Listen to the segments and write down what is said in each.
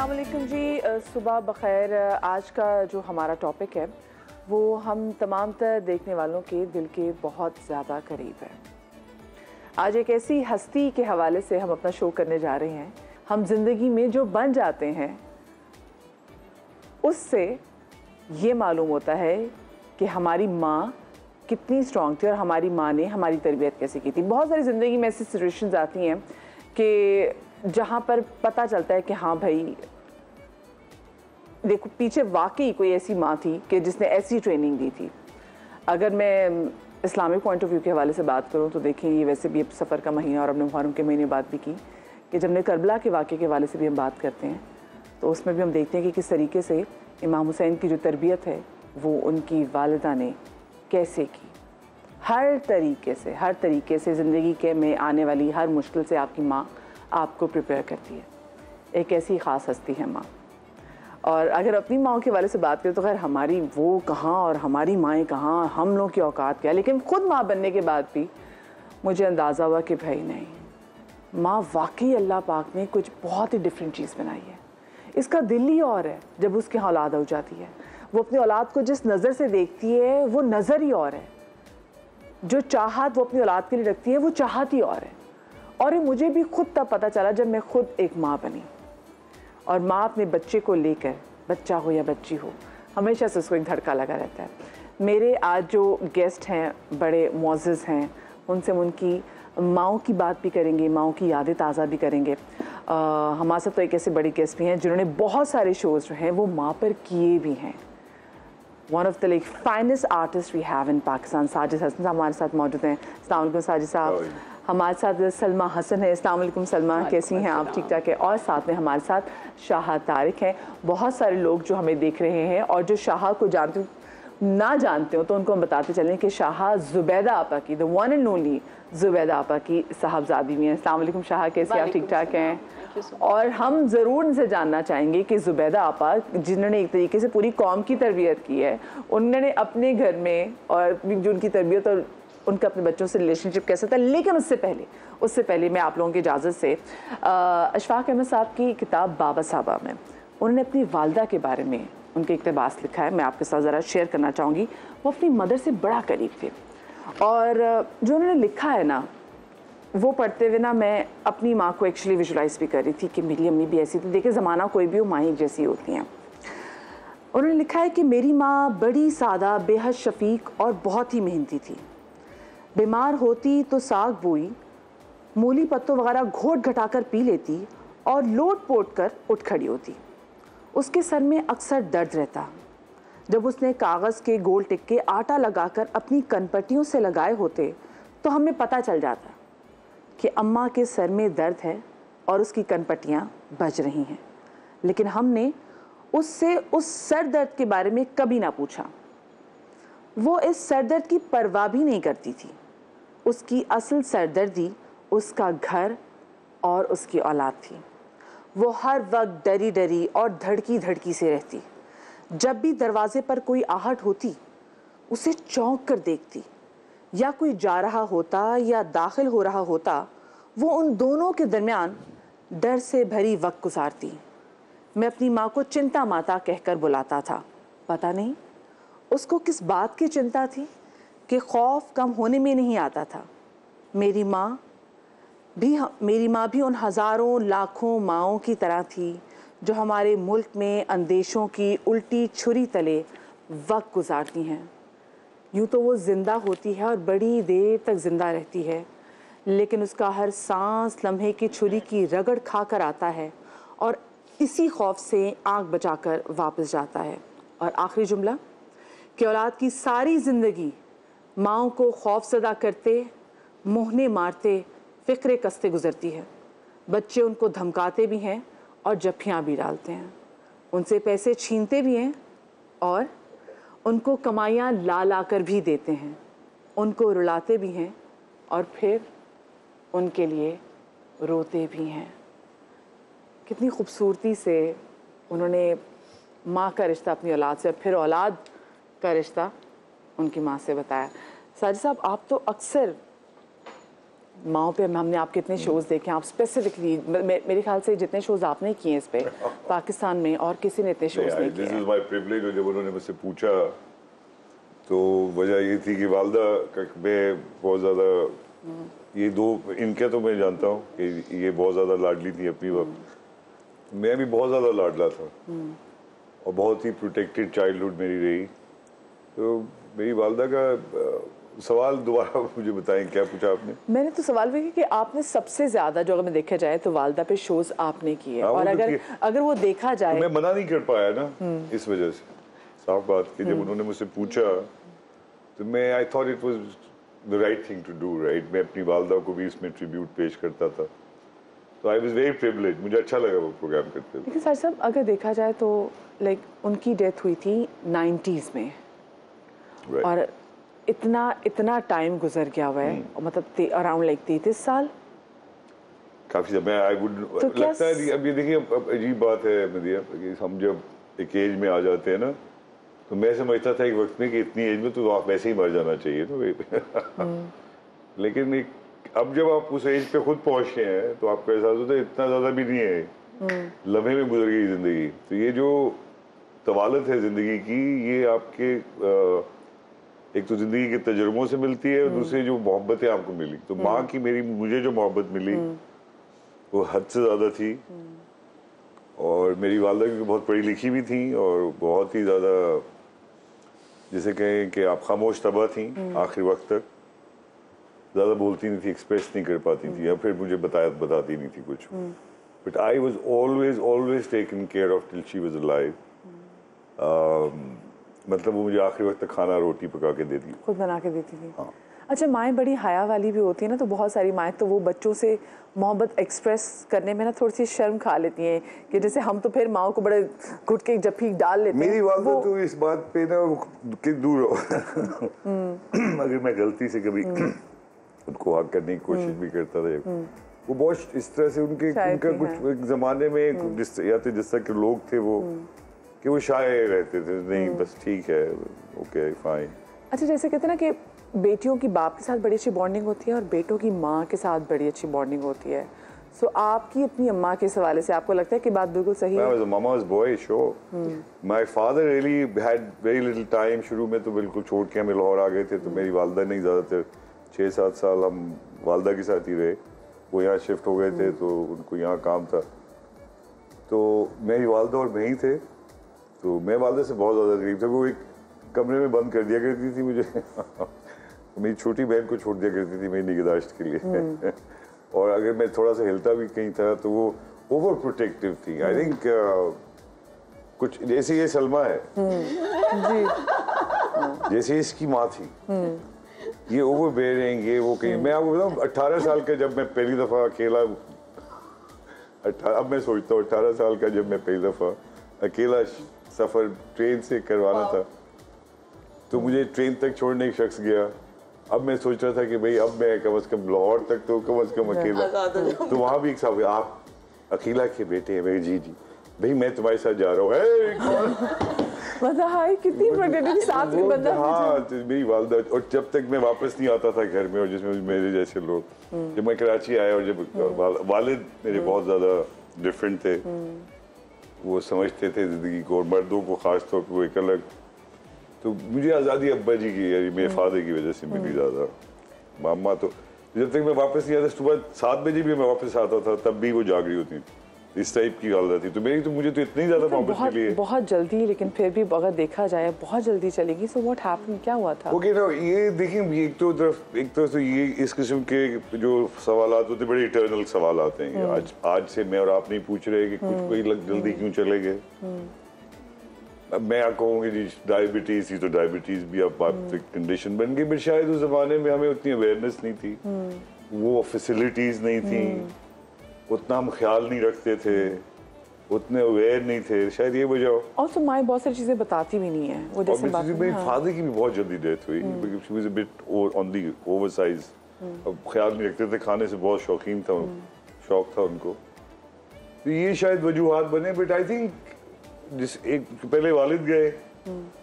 अस्सलाम वालेकुम जी, सुबह बखैर। आज का जो हमारा टॉपिक है वो हम तमाम तर देखने वालों के दिल के बहुत ज़्यादा करीब है। आज एक ऐसी हस्ती के हवाले से हम अपना शो करने जा रहे हैं। हम जिंदगी में जो बन जाते हैं उससे ये मालूम होता है कि हमारी माँ कितनी स्ट्रॉन्ग थी और हमारी माँ ने हमारी तरबियत कैसे की थी। बहुत सारी ज़िंदगी में ऐसी सिचुएशंस आती हैं कि जहाँ पर पता चलता है कि हाँ भाई देखो पीछे वाकई कोई ऐसी माँ थी कि जिसने ऐसी ट्रेनिंग दी थी। अगर मैं इस्लामिक पॉइंट ऑफ व्यू के हवाले से बात करूँ तो देखें, ये वैसे भी सफ़र का महीना और हमने मुहर्रम के महीने बात भी की कि जब हमने करबला के वाक़े के हवाले से भी हम बात करते हैं तो उसमें भी हम देखते हैं कि किस तरीके से इमाम हुसैन की जो तरबियत है वो उनकी वालिदा ने कैसे की। हर तरीके से ज़िंदगी के में आने वाली हर मुश्किल से आपकी माँ आपको प्रिपेयर करती है। एक ऐसी ख़ास हस्ती है माँ। और अगर अपनी माँ के वाले से बात करें तो खैर हमारी वो कहाँ और हमारी माएँ कहाँ, हम लोग की औकात क्या। लेकिन ख़ुद माँ बनने के बाद भी मुझे अंदाज़ा हुआ कि भाई नहीं, माँ वाकई अल्लाह पाक ने कुछ बहुत ही डिफरेंट चीज़ बनाई है। इसका दिल ही और है। जब उसकी औलाद हो जाती है, वो अपनी औलाद को जिस नज़र से देखती है वो नज़र ही और है। जो चाहत वो अपनी औलाद के लिए रखती है वो चाहत ही और है। और ये मुझे भी खुद तब पता चला जब मैं खुद एक माँ बनी। और माँ अपने बच्चे को लेकर, बच्चा हो या बच्ची हो, हमेशा से उसको एक धड़का लगा रहता है। मेरे आज जो गेस्ट हैं बड़े मुअज़्ज़ज़ हैं, उनसे हम उनकी माँओं की बात भी करेंगे, माँओं की यादें ताज़ा भी करेंगे। हमारे साथ तो एक ऐसे बड़ी गेस्ट भी हैं जिन्होंने बहुत सारे शोज़ जो हैं वो माँ पर किए भी हैं। One of the like finest artist we have in Pakistan, Sajid Hasan हमारे साथ मौजूद हैं। अस्सलाम वालेकुम साजिद साहब। हमारे साथ सलमा हसन है। अस्सलाम वालेकुम सलमा, कैसी हैं आप? ठीक ठाक है। और साथ में हमारे साथ शाह तारिक हैं। बहुत सारे लोग जो हमें देख रहे हैं और जो शाह को जानते ना जानते हो तो उनको हम बताते चलें कि शाह ज़ुबैदा आपा की, the one and only Zubaida आपा की साहबजादी भी हैं। अस्सलाम वालेकुम शाह, कैसे आप? ठीक ठाक हैं। और हम ज़रूर उनसे जानना चाहेंगे कि ज़ुबैदा आपा जिन्होंने एक तरीके से पूरी कौम की तरबियत की है, उन्होंने अपने घर में और जो उनकी तरबियत और उनका अपने बच्चों से रिलेशनशिप कैसा था। लेकिन उससे पहले मैं आप लोगों की इजाज़त से अशफाक अहमद साहब की किताब बाबा साहबा में उन्होंने अपनी वालदा के बारे में उनके इक़्तिबास लिखा है, मैं आपके साथ ज़रा शेयर करना चाहूँगी। वो अपनी मदर से बड़ा करीब थे और जो उन्होंने लिखा है ना, वो पढ़ते हुए ना मैं अपनी माँ को एक्चुअली विजुलाइज़ भी कर रही थी कि मेरी अम्मी भी ऐसी थी। देखिए ज़माना कोई भी हो, माँ ही जैसी होती हैं। उन्होंने लिखा है कि मेरी माँ बड़ी सादा, बेहद शफीक और बहुत ही मेहनती थी। बीमार होती तो साग बोई, मूली पत्तों वगैरह घोट घटाकर पी लेती और लोट पोट कर उठ खड़ी होती। उसके सर में अक्सर दर्द रहता। जब उसने कागज़ के गोल टिक्के आटा लगाकर अपनी कनपट्टियों से लगाए होते तो हमें पता चल जाता कि अम्मा के सर में दर्द है और उसकी कनपट्टियाँ बज रही हैं। लेकिन हमने उससे उस सर दर्द के बारे में कभी ना पूछा। वो इस सर दर्द की परवाह भी नहीं करती थी। उसकी असल सरदर्दी उसका घर और उसकी औलाद थी। वो हर वक्त डरी डरी और धड़की धड़की से रहती। जब भी दरवाजे पर कोई आहट होती उसे चौंक कर देखती, या कोई जा रहा होता या दाखिल हो रहा होता, वो उन दोनों के दरमियान डर से भरी वक्त गुजारती। मैं अपनी माँ को चिंता माता कहकर बुलाता था। पता नहीं उसको किस बात की चिंता थी कि खौफ कम होने में नहीं आता था। मेरी माँ भी उन हज़ारों लाखों माँओं की तरह थी जो हमारे मुल्क में अंदेशों की उल्टी छुरी तले वक्त गुजारती हैं। यूँ तो वो ज़िंदा होती है और बड़ी देर तक ज़िंदा रहती है, लेकिन उसका हर सांस लम्हे की छुरी की रगड़ खा कर आता है और इसी खौफ से आँख बचाकर वापस जाता है। और आखिरी जुमला कि औलाद की सारी ज़िंदगी माँओं को खौफज़दा करते, मोहने मारते, फ़िक्रे कसते गुज़रती है। बच्चे उनको धमकाते भी हैं और जफ्फियाँ भी डालते हैं, उनसे पैसे छीनते भी हैं और उनको कमाइयाँ ला ला कर भी देते हैं, उनको रुलाते भी हैं और फिर उनके लिए रोते भी हैं। कितनी खूबसूरती से उन्होंने माँ का रिश्ता अपनी औलाद से और फिर औलाद का रिश्ता उनकी माँ से बताया। साजिद साहब, आप तो अक्सर माओ पे हमने आपके इतने शोज़ देखे, आप स्पेसिफिकली मेरे ख्याल से जितने शोज़ आपने किए इस पे पाकिस्तान में और किसी ने इतने शोज़ नहीं किए। This is my privilege. जब उन्होंने मुझसे पूछा तो वजह ये थी कि वालदा का मैं बहुत ज़्यादा ये दो इनके तो मैं जानता हूँ कि ये बहुत ज़्यादा लाडली थी अपनी वक्त, मैं भी बहुत ज़्यादा लाडला था और बहुत ही प्रोटेक्टेड चाइल्डहुड मेरी रही। तो मेरी वालदा का सवाल दोबारा मुझे बताएं, क्या पूछा आपने? मैंने तो सवाल भी किया कि आपने सबसे ज्यादा जो अगर मैं देखा जाए तो वालदा पे शोज आपने किए, और अगर वो देखा जाए तो मैं मना नहीं कर पाया ना इस वजह से। साफ बात कि जब उन्होंने मुझसे पूछा तो मैं I thought it was the right thing to do, right. मैं अपनी वालदा को भी इसमें ट्रिब्यूट पेश करता था, तो आई वाज वेरी प्रिविलेज, मुझे अच्छा लगा वो प्रोग्राम करते हुए। लेकिन सर साहब अगर देखा जाए तो लाइक उनकी डेथ हुई थी 90s में, और इतना टाइम गुजर गया हुआ है, मतलब अराउंड लाइक 33 साल काफी मैं आई वुड लगता है। अब ये देखिए, अब अजीब बात है मदिया कि हम जब एक एज में आ जाते हैं ना, तो मैं समझता था एक वक्त में कि इतनी एज में तो आप वैसे ही मर जाना चाहिए तो लेकिन अब जब आप उस एज पे खुद पहुंचे हैं तो आपका एहसास होता है इतना ज्यादा भी नहीं है, लम्हे में गुजर गई जिंदगी। तो ये जो तवालत है जिंदगी की, ये आपके एक तो जिंदगी के तजुर्बों से मिलती है और दूसरी जो मोहब्बतें आपको मिली। तो माँ की मुझे जो मोहब्बत मिली वो हद से ज्यादा थी, और मेरी वालदा क्योंकि बहुत पढ़ी लिखी भी थी और बहुत ही ज्यादा जिसे कहें कि आप खामोश तबा थी आखिरी वक्त तक, ज्यादा बोलती नहीं थी, एक्सप्रेस नहीं कर पाती थी, या फिर मुझे बताती नहीं थी कुछ। But I was always taken care of till she was alive. मतलब वो मुझे आखिरी वक्त तक खाना रोटी पका के देती, खुद बना के देती थी। हाँ। अच्छा, माएँ बड़ी हया वाली भी होती है ना, तो बहुत सारी माएँ तो वो बच्चों से मोहब्बत एक्सप्रेस करने में ना थोड़ी सी शर्म खा लेती हैं, कि जैसे हम तो फिर माओ को बड़े घुट के जफ्फी डाल लेते हैं। मेरी वालदा तो इस बात पे ना कि दूर हो अगर मैं गलती से कभी उनको हक करने की कोशिश भी करता था, वो बहुत इस तरह से उनका कुछ एक जमाने में जिस तरह के लोग थे वो कि वो शाये रहते थे, नहीं बस ठीक है, ओके फाइन। अच्छा, जैसे कहते हैं ना कि बेटियों की बाप के साथ बड़ी अच्छी बॉन्डिंग होती है और बेटों की माँ के साथ बड़ी अच्छी बॉन्डिंग होती है। सो आपकी अपनी अम्मा के हवाले से आपको लगता है कि बात बिल्कुल सही है? Mama's boy, sure. My father really had very little time. शुरू में तो बिल्कुल छोड़ के हमें लाहौर आ गए थे, तो मेरी वालदा नहीं, ज़्यादातर 6-7 साल हम वालदा के साथ ही रहे। वो यहाँ शिफ्ट हो गए थे तो उनको यहाँ काम था, तो मेरी वालदा और मैं ही थे। तो मैं वालदा से बहुत ज़्यादा करीब था, वो एक कमरे में बंद कर दिया करती थी मुझे मेरी छोटी बहन को छोड़ दिया करती थी मेरी निगहदाश्त के लिए और अगर मैं थोड़ा सा हिलता भी कहीं था तो वो ओवर प्रोटेक्टिव थी। आई थिंक कुछ जैसे ये सलमा है जी, जैसे इसकी माँ थी, ये ओवर बेयरिंग, ये वो कहीं। मैं आपको बताऊँ 18 साल का जब मैं पहली दफ़ा अकेला, अब मैं सोचता हूँ 18 साल का जब मैं पहली दफ़ा अकेला सफ़र ट्रेन से करवाना था, तो मुझे ट्रेन तक छोड़ने एक शख्स गया। अब मैं सोच रहा था कि भाई अब मैं कम से कम लाहौर तक तो कम से कम अकेला, तो वहाँ भी एक साहब, आप अकेला के बेटे हैं? जी जी भाई मैं तुम्हारे साथ जा रहा हूँ। मतलब हाय कितनी प्रोटेक्टिव साथ में बंदा। हाँ, तो मेरी वालदा, और जब तक मैं वापस नहीं आता था घर में, और जिसमें मेरे जैसे लोग, जब मैं कराची आया और जब वालिद मेरे बहुत ज़्यादा डिफरेंट थे, वो समझते थे ज़िंदगी को और मर्दों को ख़ास तौर पर वो एक अलग, तो मुझे आज़ादी अब्बा जी की, यानी मेरे फादर की वजह से मिली ज़्यादा। मामा तो जब तक मैं वापस नहीं आता, सुबह 7 बजे भी मैं वापस आता था तब भी वो जाग रही होती, इस टाइप की हालत थी। तो मेरी तो मुझे तो इतनी ज़्यादा मोहब्बत मिली है। बहुत जल्दी, लेकिन फिर भी अगर देखा जाए बहुत जल्दी चलेगी। सो व्हाट हैपेंड, क्या हुआ था? ओके ना, ये देखिए एक तरफ तो ये इस किस्म के जो सवालात होते बड़े इटर्नल सवाल आते हैं। आज से मैं और आप नहीं पूछ रहे कि कुछ कोई जल्दी क्यों चले गए। अब मैं आपको कहूँगी जी डायबिटीज़ थी, तो डायबिटीज़ भी अब कंडीशन बन गई, बट शायद उस ज़माने में हमें उतनी अवेयरनेस नहीं थी, वो फैसिलिटीज़ नहीं थी, उतना हम ख्याल नहीं रखते थे, उतने अवेयर नहीं थे, शायद ये वजह। और तो माँ बहुत सारी चीज़ें बताती भी नहीं है वो, जैसे बात मेरी फादर की भी बहुत जल्दी डेथ हुई, she was a bit on the oversize. अब ख्याल नहीं रखते थे, खाने से बहुत शौकीन था, शौक था उनको, तो ये शायद वजूहात बने। बट आई थिंक जिस एक पहले वालिद गए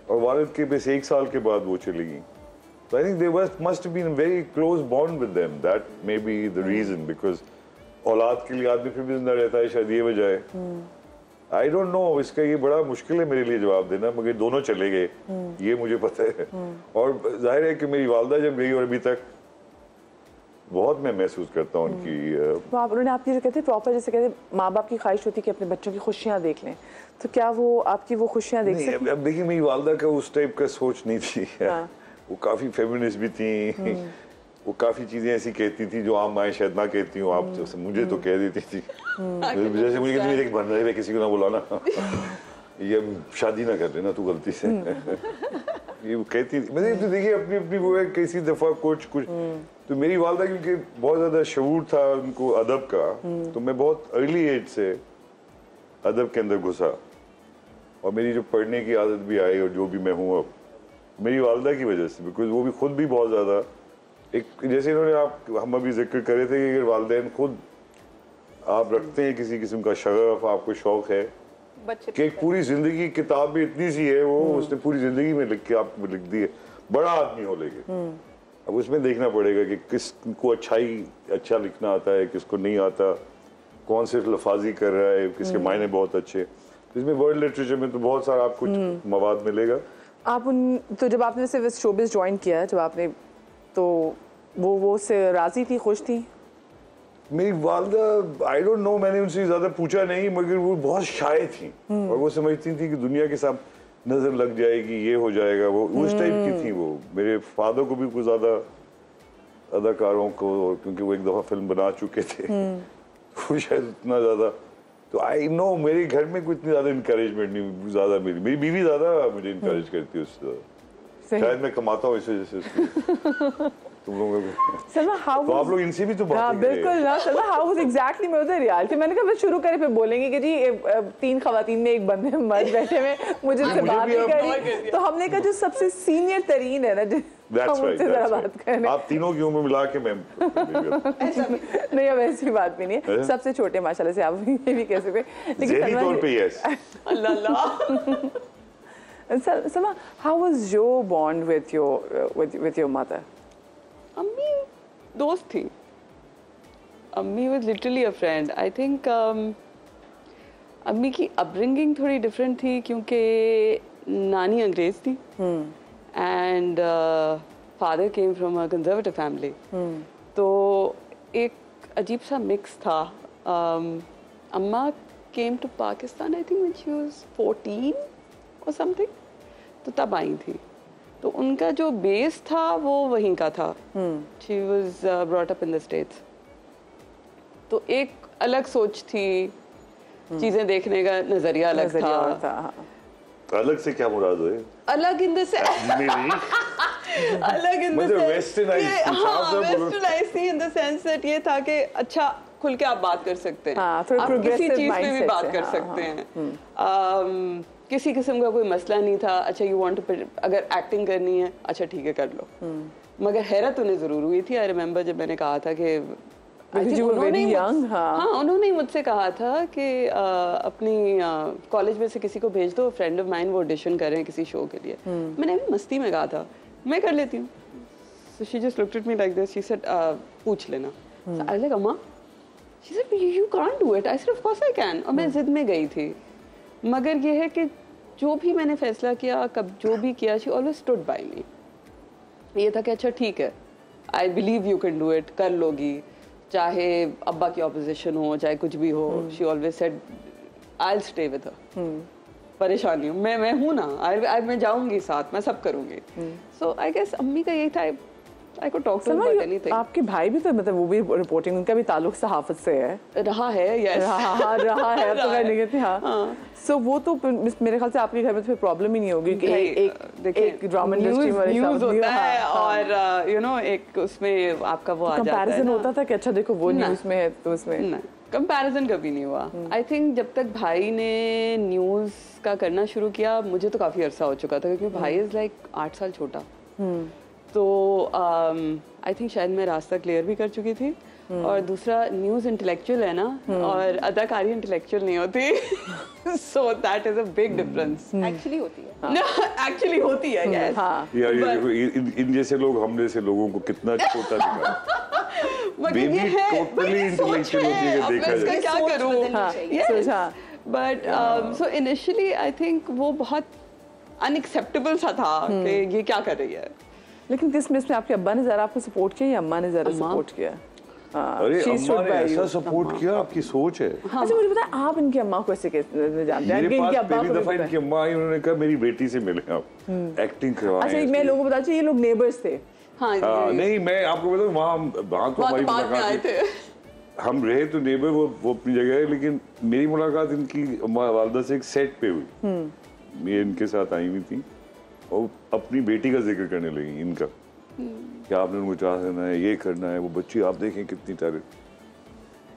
और वालिद के बस 1 साल के बाद वो चली गई, So I think there must have been a very close bond with them. That may be the reason, because औलाद के लिए आदमी फिर भी जिंदा रहता है, शायद ये वजह है। I don't know, इसका ये बड़ा मुश्किल है मेरे लिए जवाब देना, मगर दोनों चले गए, ये मुझे पता है। और जाहिर है कि मेरी वालदा जब गई और अभी तक बहुत मैं महसूस करता हूँ उनकी। तो आप उन्होंने आपकी जो कहते प्रॉपर, जैसे कहते माँ बाप की ख्वाहिश होती है कि अपने बच्चों की खुशियाँ देख लें, तो क्या वो आपकी वो खुशियाँ देख सकती? अब देखिए, मेरी वालदा का उस टाइप का सोच नहीं थी। वो काफ़ी फेमिनिस्ट भी थी, वो काफ़ी चीज़ें ऐसी कहती थी जो आम माएँ शायद ना कहती हूँ, आप मुझे तो कह देती थी। जैसे मुझे कहती थी बन रहे में किसी को ना बुलाना, ये शादी ना कर लेना तू गलती से। ये वो कहती थी। मैंने तो देखिए अपनी अपनी वो है, किसी दफ़ा कुछ तो मेरी वालदा क्योंकि बहुत ज़्यादा शऊर था उनको अदब का, तो मैं बहुत अर्ली एज से अदब के अंदर घुसा, और मेरी जो पढ़ने की आदत भी आई और जो भी मैं हूँ अब, मेरी वालदा की वजह से। बिकॉज वो भी खुद भी बहुत ज़्यादा एक, जैसे इन्होंने हम अभी जिक्र करे थे कि अगर वालिदैन खुद आप रखते हैं किसी किस्म का शगफ, आपको शौक है कि एक पूरी जिंदगी किताब में इतनी सी है, वो उसने पूरी जिंदगी में लिख के आपको लिख दी है, बड़ा आदमी हो लेके। अब उसमें देखना पड़ेगा कि किसको अच्छा लिखना आता है, किसको नहीं आता, कौन सिर्फ लफाजी कर रहा है, किसके मायने बहुत अच्छे। इसमें वर्ल्ड लिटरेचर में तो बहुत सारा आपको मवाद मिलेगा। तो जब आपने सिर्फ शोबिस ज्वाइन किया, जब आपने, तो वो से राजी थी, खुश थी? मेरी वालदा आई डोंट नो, मैंने उनसे ज़्यादा पूछा नहीं, मगर वो बहुत शाय थी और वो समझती थी कि दुनिया के साथ नज़र लग जाएगी, ये हो जाएगा, वो उस टाइप की थी। वो मेरे फादर को भी कुछ ज़्यादा अदाकारों को, क्योंकि वो एक दफ़ा फिल्म बना चुके थे, वो शायद उतना ज़्यादा, तो आई नो मेरे घर में कुछ इतनी ज़्यादा इंकरेजमेंट नहीं, ज़्यादा मेरी बीवी ज़्यादा मुझे इंकरेज करती है उससे, शायद मैं कमाता हूँ इस वजह से। तुम लोगों को सलमा, तो आप लोग इनसे भी तो बात करें। बिल्कुल ना सलमा, हाउ वाज एग्जैक्टली मैं उधर यार थी, मैंने कहा बस शुरू करें, फिर बोलेंगे कि जी 3 खवातीन में एक बंदे मर्द बैठे हुए, मुझे से बात नहीं करी, तो हमने कहा जो सबसे सीनियर तरीन है ना, That's right. आप तीनों की उम्र मिला के मैं नहीं, अब ऐसी बात भी नहीं है, सबसे छोटे माशाल्लाह से आप ये भी कह सकते, लेकिन तौर पे yes. Salma, how was your bond with your mother? अम्मी दोस्त थी, अम्मी was literally a friend. I think अम्मी की अपब्रिंगिंग थोड़ी डिफरेंट थी, क्योंकि नानी अंग्रेज थी and father came from a conservative family, तो एक अजीब सा मिक्स था। अम्मा came to Pakistan I think when she was 14 और समथिंग, तो तब आई थी, तो उनका जो बेस था वो वहीं का था। She was brought up in the states, तो एक अलग सोच थी, चीजें देखने का नजरिया अलग था। अलग से क्या मुराद है? अलग इन द अलग इन द वेस्टर्नाइज्ड थी, इन द सेंस दैट ये था कि अच्छा खुल के आप बात कर सकते हैं, आप किसी चीज पे भी बात कर सकते हैं, किसी किस्म का कोई मसला नहीं था। अच्छा यू वांट टू, अगर एक्टिंग करनी है अच्छा ठीक है कर लो, मगर हैरत उन्हें जरूर हुई थी। आई रिमेम्बर जब मैंने कहा था कि उन्होंने मुझसे कहा था कि अपनी कॉलेज में से किसी को भेज दो, फ्रेंड ऑफ माइन वो ऑडिशन कर रहे हैं किसी शो के लिए। मैंने भी मस्ती में कहा था मैं कर लेती हूँ, so she just looked at me like this, she said पूछ लेना। so I was like अम्मा, she said you can't do it, I said of course I can, और मैं जिद में गई थी। मगर ये है कि जो भी मैंने फैसला किया, कब जो भी किया, she always stood by me। ये था कि अच्छा ठीक है, I believe you can do it, कर लोगी, चाहे अब्बा की ऑपोजिशन हो, चाहे कुछ भी हो। she always said I'll stay with her, परेशानी हूँ मैं हूँ ना, मैं जाऊँगी साथ, मैं सब करूँगी। so I guess अम्मी का यही था, I could talk to him about anything। आपके भाई भी तो मतलब वो भी रिपोर्टिंग, उनका भी ताल्लुक सहाफत से है, रहा है, yes रहा है तो मैं नहीं कहती। हाँ, सो वो तो मेरे ख्याल से आपके घर में तो फिर प्रॉब्लम ही नहीं होगी कि एक ड्रामा इंडस्ट्री में न्यूज़ होता है और यू नो एक उसमें आपका वो आ जाता है, कंपैरिजन होता था कि अच्छा देखो वो न्यूज़ में है तो उसमें नहीं, कंपैरिजन कभी नहीं हुआ। आई थिंक जब तक भाई ने न्यूज़ का करना शुरू किया, मुझे तो काफ़ी अरसा हो चुका था, क्योंकि भाई इज़ लाइक 8 साल छोटा, तो आई थिंक शायद मैं रास्ता क्लियर भी कर चुकी थी। और दूसरा न्यूज़ इंटेलेक्चुअल है ना, और अदाकारी इंटेलेक्चुअल नहीं होती। So that is a big difference. Actually होती है। एक्चुअली होती है, यस। यार ये देखो इन जैसे लोग, हम जैसे लोगों को कितना छोटा दिखा। मगर ये है, टोटली इंटेलेक्चुअल होती है, अब देखा मैं इसका जाए। क्या करूं? But so initially I think वो बहुत अनएक्सेप्टेबल सा था कि ये क्या कर रही है। लेकिन किस में आपके अब्बा ने ज़रा आपको सपोर्ट किया या अम्मा ने ज़रा सपोर्ट किया? अरे अम्मा ने ऐसा सपोर्ट किया, आपकी सोच है। अच्छा मुझे बताएं, आप इनकी अम्मा को ऐसे कैसे जानते हैं? मेरे इनके पास अब्बा पहली को दफा भी इनकी अम्मा आई, उन्होंने कहा मेरी बेटी से मिले आप, एक्टिंग करवाएं। अच्छा मैं लोगों को बता चाहिए, ये लोग नेबर्स थे। हाँ, नहीं मैं आपको बताऊं, वहाँ तो हमारी बाद में आए थे। हम रहे तो नेबर, वो अपनी जगह है, लेकिन मेरी मुलाकात इनकी वालदा से एक सेट पे हुई। ये इनके साथ आई हुई थी और अपनी बेटी का जिक्र करने लगी इनका, कि आपने उनको चाह देना है, ये करना है, वो बच्ची आप देखें कितनी टैलेंट।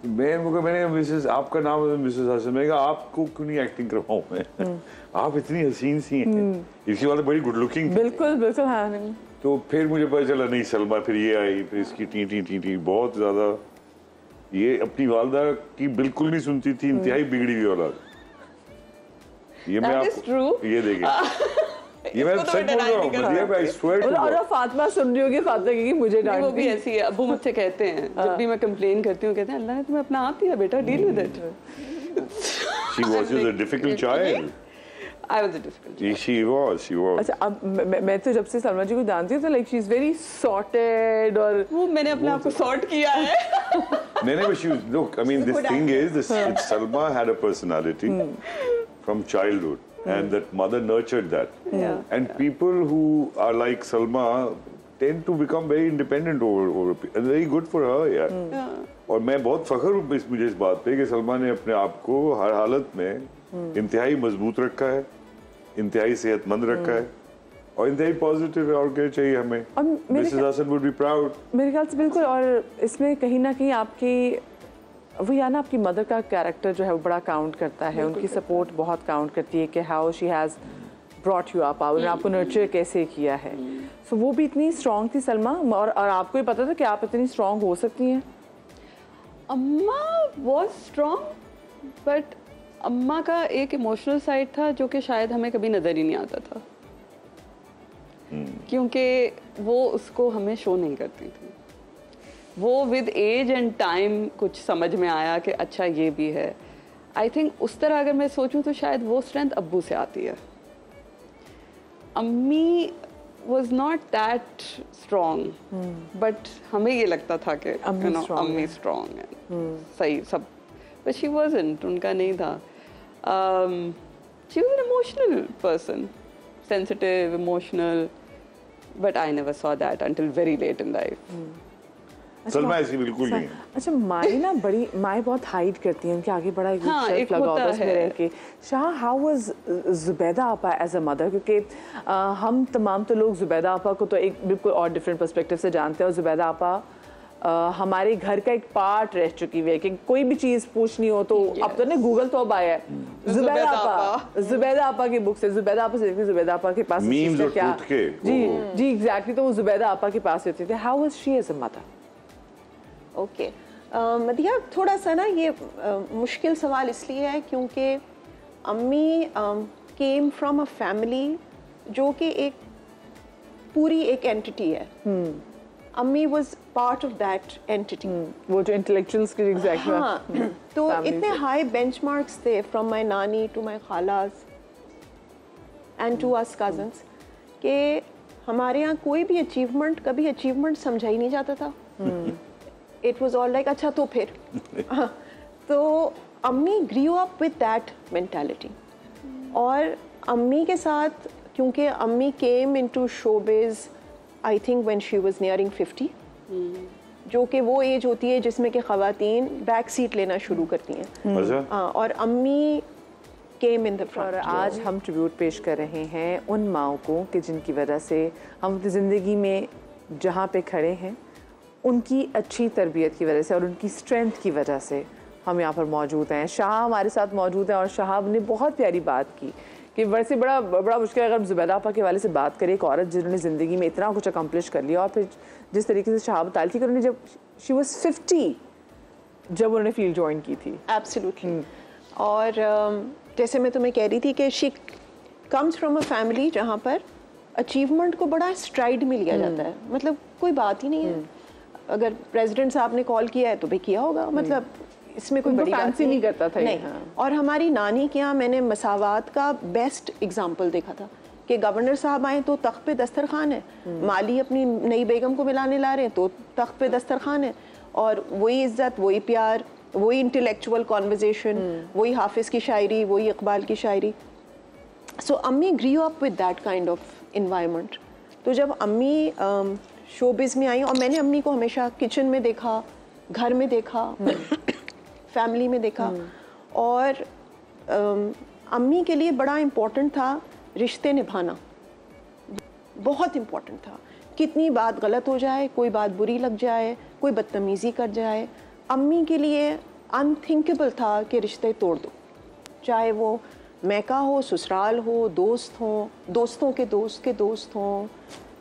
मैंने मिसेस, आपका नाम है मिसेस हसन, मैंने कहा आपको क्यों नहीं एक्टिंग करवाऊं मैं, आप इतनी हसीन सी हैं। इसकी वाला बड़ी गुड लुकिंग थी। बिल्कुल बिल्कुल, हाँ। तो फिर मुझे पता चला नहीं सलमा, फिर ये आई, फिर इसकी टी बहुत ज्यादा, ये अपनी वालदा की बिल्कुल नहीं सुनती थी, इंतहाई बिगड़ी हुई औलाद। ये मैं आपको ये देखिए, ये मैं सच बोल रहा हूँ, मतलब आई स्वेयर टू गॉड। और फातिमा सुन रही होगी, फातिमा की मुझे डांट, वो भी ऐसी है। अब्बू मुझसे कहते हैं जब भी मैं कंप्लेन करती हूँ, कहते हैं अल्लाह ने तुम्हें अपना आप दिया बेटा, deal with it. She was a difficult child. I was a difficult child. She was. अच्छा अब मैं तो जब से सलमा जी को जानती हूँ तो like she is very sorted, और वो मैंने अपने आप को सॉर्ट किया है। No, but she was, look, I mean, this thing is, Salma had a personality from childhood, and that mother nurtured that. Yeah. And people who are like Salma tend to become very independent over and very good for her, यार। और मैं बहुत फख्र हूँ मुझे इस बात पे कि सलमा ने अपने आप को हर हालत में इंतहाई मजबूत रखा है, इंतहाई सेहतमंद रखा है, और इंतहाई पॉजिटिव है। और क्या चाहिए हमें? Mrs Hasan would be proud मेरे ख्याल से। बिल्कुल। और इसमें कहीं ना कहीं आपकी वो या ना आपकी मदर का कैरेक्टर जो है वो बड़ा काउंट करता है, उनकी सपोर्ट बहुत काउंट करती है कि how she has brought you up, उन्होंने आपको नर्चर कैसे किया है। सो वो भी इतनी स्ट्रॉन्ग थी सलमा, और आपको ही पता था कि आप इतनी स्ट्रॉन्ग हो सकती हैं। अम्मा वॉज स्ट्रॉन्ग, बट अम्मा का एक इमोशनल साइड था जो कि शायद हमें कभी नज़र ही नहीं आता था, क्योंकि वो उसको हमें शो नहीं करती थी। वो विद एज एंड टाइम कुछ समझ में आया कि अच्छा ये भी है। आई थिंक उस तरह अगर मैं सोचूं तो शायद वो स्ट्रेंथ अब्बू से आती है। अम्मी was not that strong, but हमें ये लगता था कि अम्मी strong है, सही सब, but she wasn't, उनका नहीं था। She was an emotional person, sensitive, emotional, but I never saw that until very late in life. Salma ऐसी बिल्कुल नहीं है। अच्छा माई ना बड़ी, माई बहुत हाइड करती हैं, उनके आगे बड़ा एक शेल्फ लगा होता है उसमें रह के। शाह, हाउ वाज जुबैदा आपा एज अ मदर? क्योंकि हम तमाम तो लोग जुबैदा आपा को तो एक बिल्कुल और डिफरेंट पर्सपेक्टिव से जानते हैं, और जुबैदा आपा हमारे घर का एक पार्ट रह चुकी हुई है कि कोई भी चीज़ पूछनी हो तो अब तो ना गूगल तो अब आया है। जुबैदा आपा की बुक से, जुबैदा आपा से देखती, जुबैदा आपा के पास क्या, जी एग्जैक्टली, तो वो जुबैदा आपा के पास रहती थी। How was she as a mother? Okay मदिया, थोड़ा सा ना ये मुश्किल सवाल इसलिए है क्योंकि अम्मी केम फ्रॉम अ फैमिली जो कि एक पूरी एक एंटिटी है। अम्मी was part of that entity. वो जो इंटेलेक्चुअल्स के एग्जैक्टली। हाँ, तो इतने हाई बेंचमार्क्स थे फ्रॉम माय नानी टू माय खालाज एंड टू अस कजन्स कि हमारे यहाँ कोई भी अचीवमेंट कभी अचीवमेंट समझा ही नहीं जाता था। It was all like अच्छा तो फिर तो अम्मी grew up with that mentality। और अम्मी के साथ, क्योंकि अम्मी came into showbiz I think when she was nearing 50, जो कि वो एज होती है जिसमें कि ख़वातीन बैक सीट लेना शुरू करती हैं। और अम्मी came in the front। और आज हम ट्रिब्यूट पेश कर रहे हैं उन माओं को कि जिनकी वजह से हम अपनी ज़िंदगी में जहाँ पे खड़े हैं, उनकी अच्छी तरबियत की वजह से और उनकी स्ट्रेंथ की वजह से हम यहाँ पर मौजूद हैं। शाह हमारे साथ मौजूद हैं, और शाहाब ने बहुत प्यारी बात की कि वैसे बड़ा मुश्किल है अगर जुबैदा आपा के हवाले से बात करें, एक औरत जिन्होंने ज़िंदगी में इतना कुछ अकम्प्लिश कर लिया, और फिर जिस तरीके से शाहाब बताई थी कि उन्होंने जब शी वाज 50 जब उन्होंने फील्ड ज्वाइन की थी। एब्सोल्युटली। और जैसे मैं तुम्हें कह रही थी कि she comes from a family जहाँ पर अचीवमेंट को बड़ा स्ट्राइड में लिया जाता है, मतलब कोई बात ही नहीं है। अगर प्रेसिडेंट साहब ने कॉल किया है तो भी किया होगा, मतलब इसमें कोई बड़ी बात नहीं करता था नहीं। और हमारी नानी के यहाँ मैंने मसावात का बेस्ट एग्जाम्पल देखा था कि गवर्नर साहब आए तो तख्त पे दस्तरखान है, माली अपनी नई बेगम को मिलाने ला रहे हैं तो तख्त पे दस्तरखान है, और वही इज्जत, वही प्यार, वही इंटेलेक्चुअल कॉन्वर्जेशन, वही हाफिज की शायरी, वही इकबाल की शायरी। सो अम्मी grew up with that kind of environment. तो जब अम्मी शोबिज़ में आई, और मैंने अम्मी को हमेशा किचन में देखा, घर में देखा, फैमिली में देखा, और अम्मी के लिए बड़ा इम्पोर्टेंट था रिश्ते निभाना, बहुत इम्पोर्टेंट था। कितनी बात गलत हो जाए, कोई बात बुरी लग जाए, कोई बदतमीज़ी कर जाए, अम्मी के लिए अनथिंकेबल था कि रिश्ते तोड़ दो, चाहे वो मैका हो, ससुराल हो, दोस्त हो, दोस्तों के दोस्त के दोस्त हों।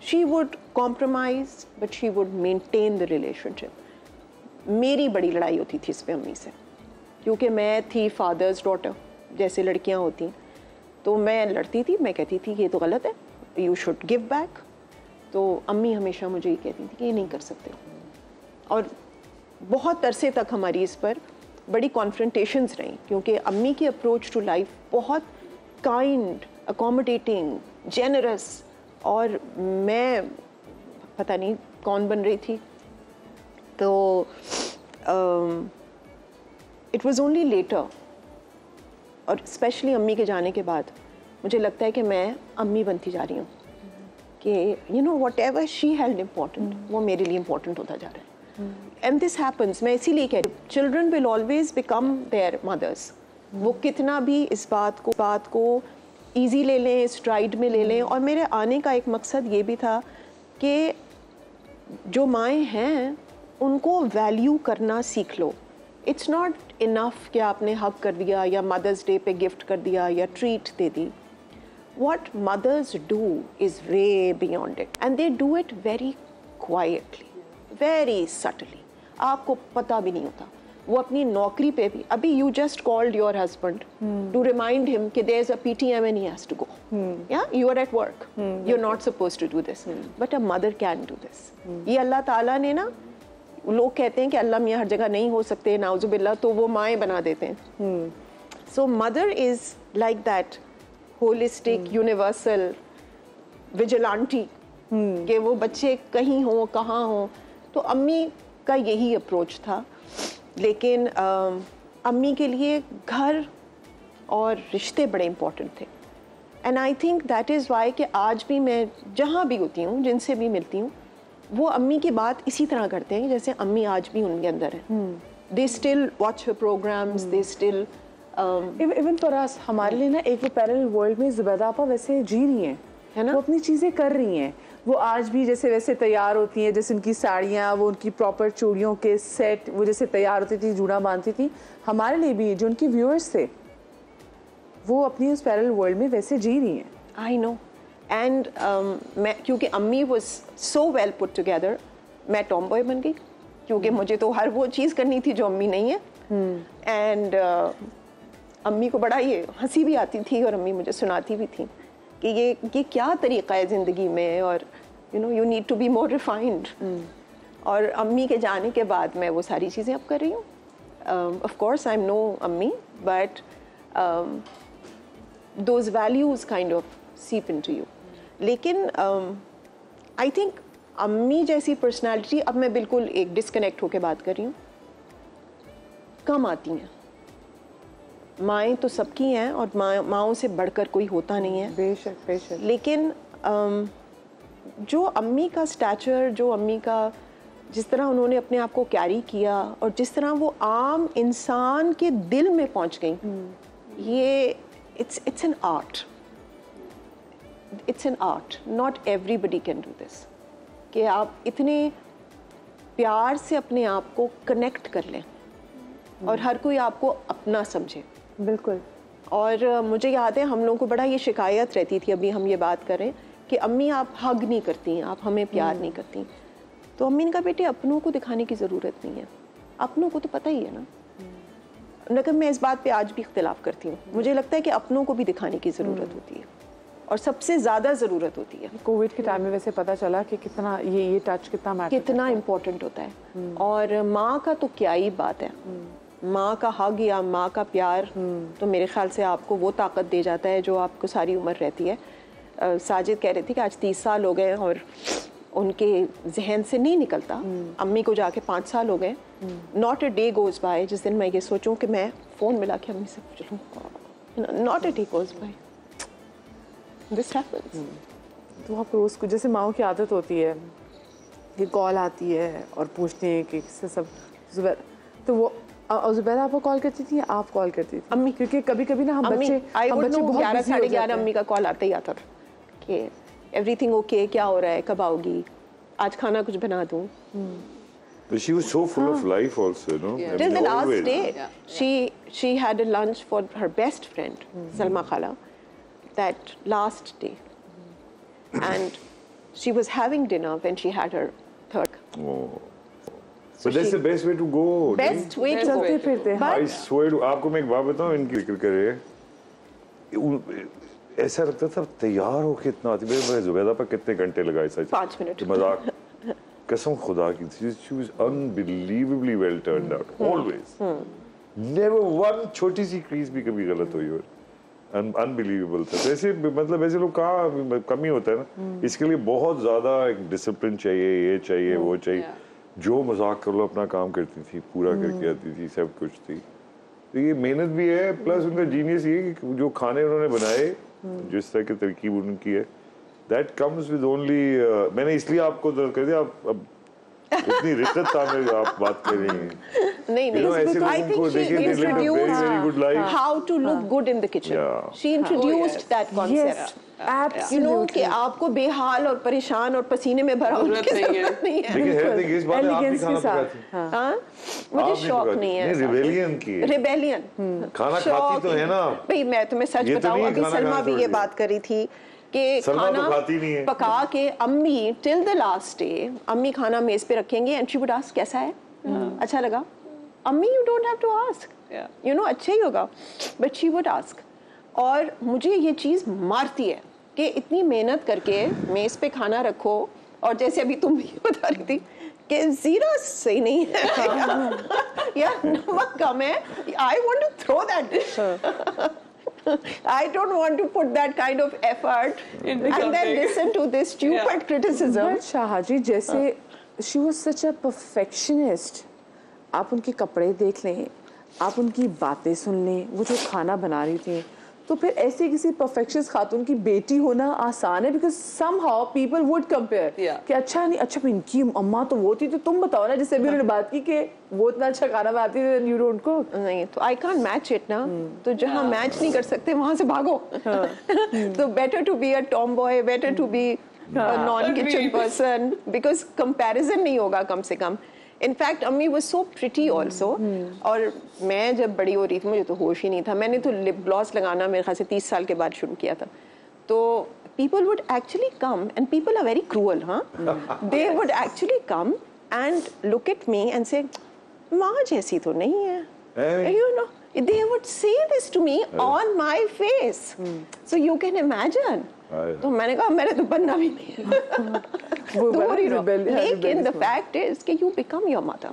She would compromise but she would maintain the relationship. मेरी बड़ी लड़ाई होती थी इस पे अम्मी से, क्योंकि मैं थी फादर्स डॉटर, जैसे लड़कियां होती, तो मैं लड़ती थी, मैं कहती थी ये तो गलत है, यू शुड गिव बैक। तो अम्मी हमेशा मुझे ये कहती थी कि ये नहीं कर सकते, और बहुत अरसे तक हमारी इस पर बड़ी कॉन्फ्रंटेशंस रही, क्योंकि अम्मी की अप्रोच टू लाइफ बहुत काइंड, अकोमोडेटिंग, जेनरस, और मैं पता नहीं कौन बन रही थी। तो इट वाज ओनली लेटर, और स्पेशली अम्मी के जाने के बाद मुझे लगता है कि मैं अम्मी बनती जा रही हूँ, कि you know what ever she held important वो मेरे लिए इम्पोर्टेंट होता जा रहा है। एंड दिस हैपन्स, मैं इसीलिए कह रही हूँ, children will always become their mothers. वो कितना भी इस बात को ईजी ले लें, स्ट्राइड में ले लें। और मेरे आने का एक मकसद ये भी था कि जो माएँ हैं उनको वैल्यू करना सीख लो। इट्स नॉट इनफ कि आपने हक कर दिया या मदर्स डे पे गिफ्ट कर दिया या treat they the. What mothers do is way beyond it, and they do it very quietly, very subtly. आपको पता भी नहीं होता। वो अपनी नौकरी पे भी, अभी you just called your husband to remind him कि there's a PTM and he has to go. Yeah, you are at work. You're not supposed to do this, but a mother can do this. ये अल्लाह ताला ने ना, लोग कहते हैं कि अल्लाह मियाँ हर जगह नहीं हो सकते, नाउजुबिल्लाह, तो वो माएँ बना देते हैं। So mother is like that. Holistic, universal, vigilante, कि वो बच्चे कहीं हों, कहाँ हों। तो अम्मी का यही अप्रोच था। लेकिन अम्मी के लिए घर और रिश्ते बड़े इम्पोर्टेंट थे। And I think that is why कि आज भी मैं जहाँ भी होती हूँ, जिनसे भी मिलती हूँ, वो अम्मी की बात इसी तरह करते हैं जैसे अम्मी आज भी उनके अंदर है। They still watch her programmes, they still even for us, हमारे लिए ना एक वो पैरेलल वर्ल्ड में ज़ुबैदा आपा वैसे जी रही हैं, है ना, वो अपनी चीज़ें कर रही हैं। वो आज भी जैसे वैसे तैयार होती हैं, जैसे उनकी साड़ियाँ, वो उनकी प्रॉपर चूड़ियों के सेट, वो जैसे तैयार होती थी, जूड़ा बांधती थी। हमारे लिए भी जो उनकी व्यूअर्स थे, वो अपनी उस पैरेलल वर्ल्ड में वैसे जी रही हैं। I know. एंड मैं, क्योंकि अम्मी was so well put together, मैं टॉम बॉय बन गई, क्योंकि मुझे तो हर वो चीज़ करनी थी जो अम्मी नहीं है। एंड अम्मी को बड़ा ये हंसी भी आती थी, और अम्मी मुझे सुनाती भी थी कि ये क्या तरीक़ा है ज़िंदगी में, और you need to be more refined. और अम्मी के जाने के बाद मैं वो सारी चीज़ें अब कर रही हूँ. Of course I'm no अम्मी, but those values kind of seep into you. लेकिन I think अम्मी जैसी पर्सनालिटी अब मैं बिल्कुल एक डिस्कनेक्ट होकर बात कर रही हूँ, कम आती हैं. माएँ तो सबकी हैं और माँओं से बढ़कर कोई होता नहीं है, बेशक बेशक. लेकिन जो अम्मी का स्टैचर, जो अम्मी का जिस तरह उन्होंने अपने आप को कैरी किया और जिस तरह वो आम इंसान के दिल में पहुंच गई, ये it's an art. It's an art. Not everybody can do this. कि आप इतने प्यार से अपने आप को कनेक्ट कर लें और हर कोई आपको अपना समझे. बिल्कुल. और मुझे याद है हम लोगों को बड़ा ये शिकायत रहती थी, अभी हम ये बात करें कि अम्मी आप हग नहीं करती हैं, आप हमें प्यार नहीं करती. तो अम्मी ने कहा बेटे अपनों को दिखाने की ज़रूरत नहीं है, अपनों को तो पता ही है ना। लेकिन मैं इस बात पे आज भी इख्तिलाफ करती हूँ, मुझे लगता है कि अपनों को भी दिखाने की ज़रूरत होती है और सबसे ज़्यादा ज़रूरत होती है। कोविड के टाइम में वैसे पता चला कि कितना ये टच कितना इम्पोर्टेंट होता है। और माँ का तो क्या ही बात है, माँ का हग या माँ का प्यार तो मेरे ख्याल से आपको वो ताकत दे जाता है जो आपको सारी उम्र रहती है। साजिद कह रही थी कि आज 30 साल हो गए और उनके जहन से नहीं निकलता। अम्मी को जाके 5 साल हो गए, not a day goes bye जिस दिन मैं ये सोचूं कि मैं फ़ोन मिला के अम्मी से पूछ लूँ, not a day goes bye, this happens. तो आप रोज़ को जैसे माओ की आदत होती है कि कॉल आती है और पूछते हैं कि किससे सब ज़ुबैर, तो वो ज़ुबैरा आपको कॉल करती थी या आप कॉल करती थी? अम्मी, क्योंकि कभी कभी ना हम बच्चे 11 साढ़े 11 अम्मी का कॉल आता ही आता था कि एवरीथिंग ओके, क्या हो रहा है, कब आओगी, आज खाना कुछ बना दूं। But she was so full of life also, no? Yeah. I Till mean, the last always. day, Yeah. she had a lunch for her best friend, Salma Khala, that last day, and she was having dinner when she had her third. Oh. But that's the best way to go. Best way to चलते go. फिरते I swear to, आपको मैं एक बात बताऊं, इनकी जिक्र करे, ऐसा लगता था तैयार होके इतना आती है, जुबैदा पर कितने घंटे लगाए सच 5 मिनट मजाक, कसम खुदा की, she was unbelievably well turned out, always, never one छोटी सी क्रीज भी कभी गलत हुई और अनबिलीवेबल था। तो ऐसे मतलब ऐसे लोग कहाँ कमी होता है ना, इसके लिए बहुत ज्यादा एक डिसिप्लिन चाहिए, ये चाहिए वो चाहिए। जो मजाक कर लो अपना काम करती थी, पूरा करके आती थी, सब कुछ थी। तो ये मेहनत भी है, प्लस उनका जीनियस ये कि जो खाने उन्होंने बनाए, जिस तरह की तरकीब उनकी है, दैट कम्स विद ओनली, मैंने इसलिए आपको कर दिया, अब इतनी रिश्ते तामें आप बात कर रही हैं। नहीं, I think she introduced how to look good in the kitchen. Yeah. She introduced that concept. Yes, absolutely. You know कि आपको बेहाल और परेशान और पसीने में भरा होने की जरूरत नहीं है। लेकिन है देखिए इस बात में आप भी Elegance खाना के साथ, पकाती हैं। हाँ, मुझे शौक नहीं है। रिबेलियन की है। रिबेलियन खाना खाती तो है ना। भाई मैं तुम्हें सच ये तो बताऊं, नहीं अभी खाना सलमा खाना भी छोड़ ये दिया। बात करी थी कि सलमा तो खाना खाती नहीं है। पका के अम्मी टिल द लास्ट डे अम्मी खाना मेज पे रखेंगे एंड शी वुड आस्क कैसा है, अच्छा लगा, अम्मी you don't have to ask, you know अच्छा ही होगा, बट शी वुड आस्क। और मुझे ये चीज़ मारती है कि इतनी मेहनत करके मेज पे खाना रखो और जैसे अभी तुम भी बता रही थी कि जीरा सही नहीं है या नमक कम है, I want to throw that dish, I don't want to put that kind of effort and then listen to this stupid criticism. But Shahji जैसे she was such a perfectionist, आप उनके कपड़े देख लें, आप उनकी बातें सुन लें, वो जो खाना बना रही थी, तो फिर ऐसे किसी परफेक्शनिस्ट खातून की बेटी होना आसान है, because somehow people would compare कि अच्छा नहीं, अच्छा इनकी अम्मा तो वो थी, तो तुम बताओ ना, जैसे अभी उन्होंने बात की कि वो इतना अच्छा खाना बनाती है and you don't cook. नहीं तो I can't match it ना, तो जहाँ मैच नहीं कर सकते वहाँ से भागो। तो better to be a tomboy, better to be a non-kitchen person, because comparison नहीं होगा कम से कम। इनफैक्ट अम्मी was so pretty also, और मैं जब बड़ी हो रही थी मुझे तो होश ही नहीं था, मैंने तो लिप ग्लॉस लगाना मेरे ख्याल से 30 साल के बाद शुरू किया था। तो people would actually come and people are very cruel, हाँ, they would actually come and look at me and say माँ जैसी तो नहीं है, you know, they would say this to me on my face, so you can imagine. तो मैंने कहा मैंने तो बनना भी नहीं है। लेकिन the fact is कि you become your mother,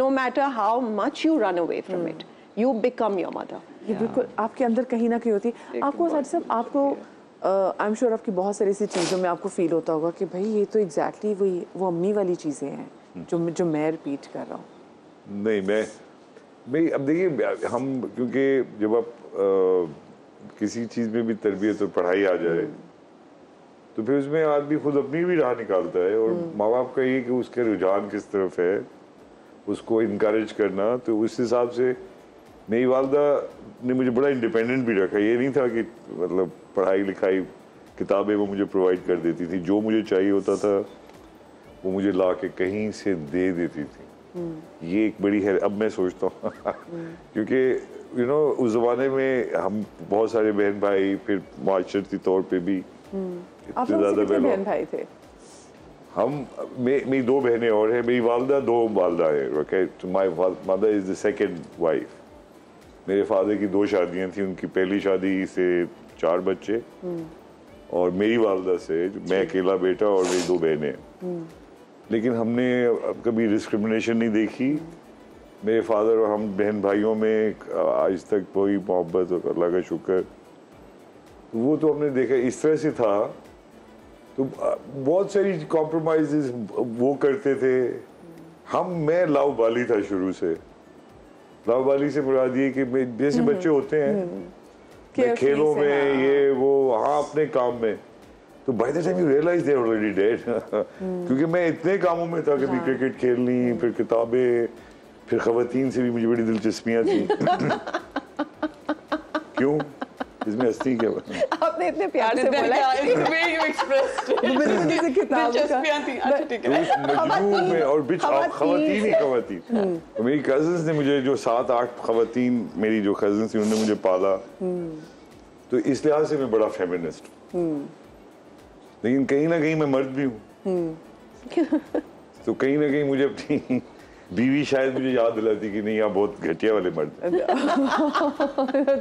no matter how much you run away from it, you become your mother. ये बिल्कुल आपके अंदर कहीं ना कहीं होती है। आपको साथ साथ आपको आई एम श्योर आपकी बहुत सारी ऐसी चीज़ों में आपको फील होता होगा कि भाई ये तो एग्जैक्टली वही वो अम्मी वाली चीज़ें हैं जो मैं रिपीट कर रहा हूँ। नहीं मैं अब देखिए हम क्योंकि जब आप किसी चीज़ में भी तरबियत और पढ़ाई आ जाए तो फिर उसमें आदमी खुद अपनी भी राह निकालता है, और माँ बाप का ये कि उसके रुझान किस तरफ है उसको इनकरेज करना। तो उस हिसाब से मेरी वालदा ने मुझे बड़ा इंडिपेंडेंट भी रखा। ये नहीं था कि मतलब पढ़ाई लिखाई किताबें वो मुझे प्रोवाइड कर देती थी, जो मुझे चाहिए होता था वो मुझे ला के कहीं से दे देती थी। ये एक बड़ी है अब मैं सोचता हूँ क्योंकि यू नो उस ज़माने में हम बहुत सारे बहन भाई, फिर माशरती तौर पे भी आप लोग कितने बहन भाई थे? मेरी 2 बहनें और हैं, मेरी वालदा 2 वालदा है, ओके। तो my mother is the second wife. मेरे फादर की 2 शादियां थी, उनकी पहली शादी से 4 बच्चे, और मेरी वालदा से मैं अकेला बेटा और मेरी 2 बहनें। लेकिन हमने कभी डिस्क्रिमिनेशन नहीं देखी। मेरे फादर और हम बहन भाइयों में आज तक कोई मोहब्बत, अल्लाह का शुक्र, वो तो हमने देखा इस तरह से था। तो बहुत सारी कॉम्प्रोमाइजेस वो करते थे। मैं लाउबाली था शुरू से। लाउबाली से मुराद ये कि जैसे बच्चे होते हैं, मैं खेलों में ये वो, हाँ अपने काम में। तो by the time you realise they are already dead, क्योंकि मैं इतने कामों में था, कभी क्रिकेट खेलनी, फिर किताबें, फिर खवातीन से भी मुझे बड़ी दिलचस्पियां थी। क्यों, इसमें हंसती क्या? आपने इतने प्यार से बोला खवातीन। मेरी कजिन्स ने मुझे, जो 7-8 खवातीन मेरी जो कजिन्स थी, उन्होंने मुझे पाला। तो इस लिहाज से मैं बड़ा फेमिनिस्ट हूँ, लेकिन कहीं ना कहीं मैं मर्द भी हूँ। तो कहीं ना कहीं मुझे अपनी बीवी शायद मुझे याद दिलाती कि नहीं, आप बहुत घटिया वाले मर्द।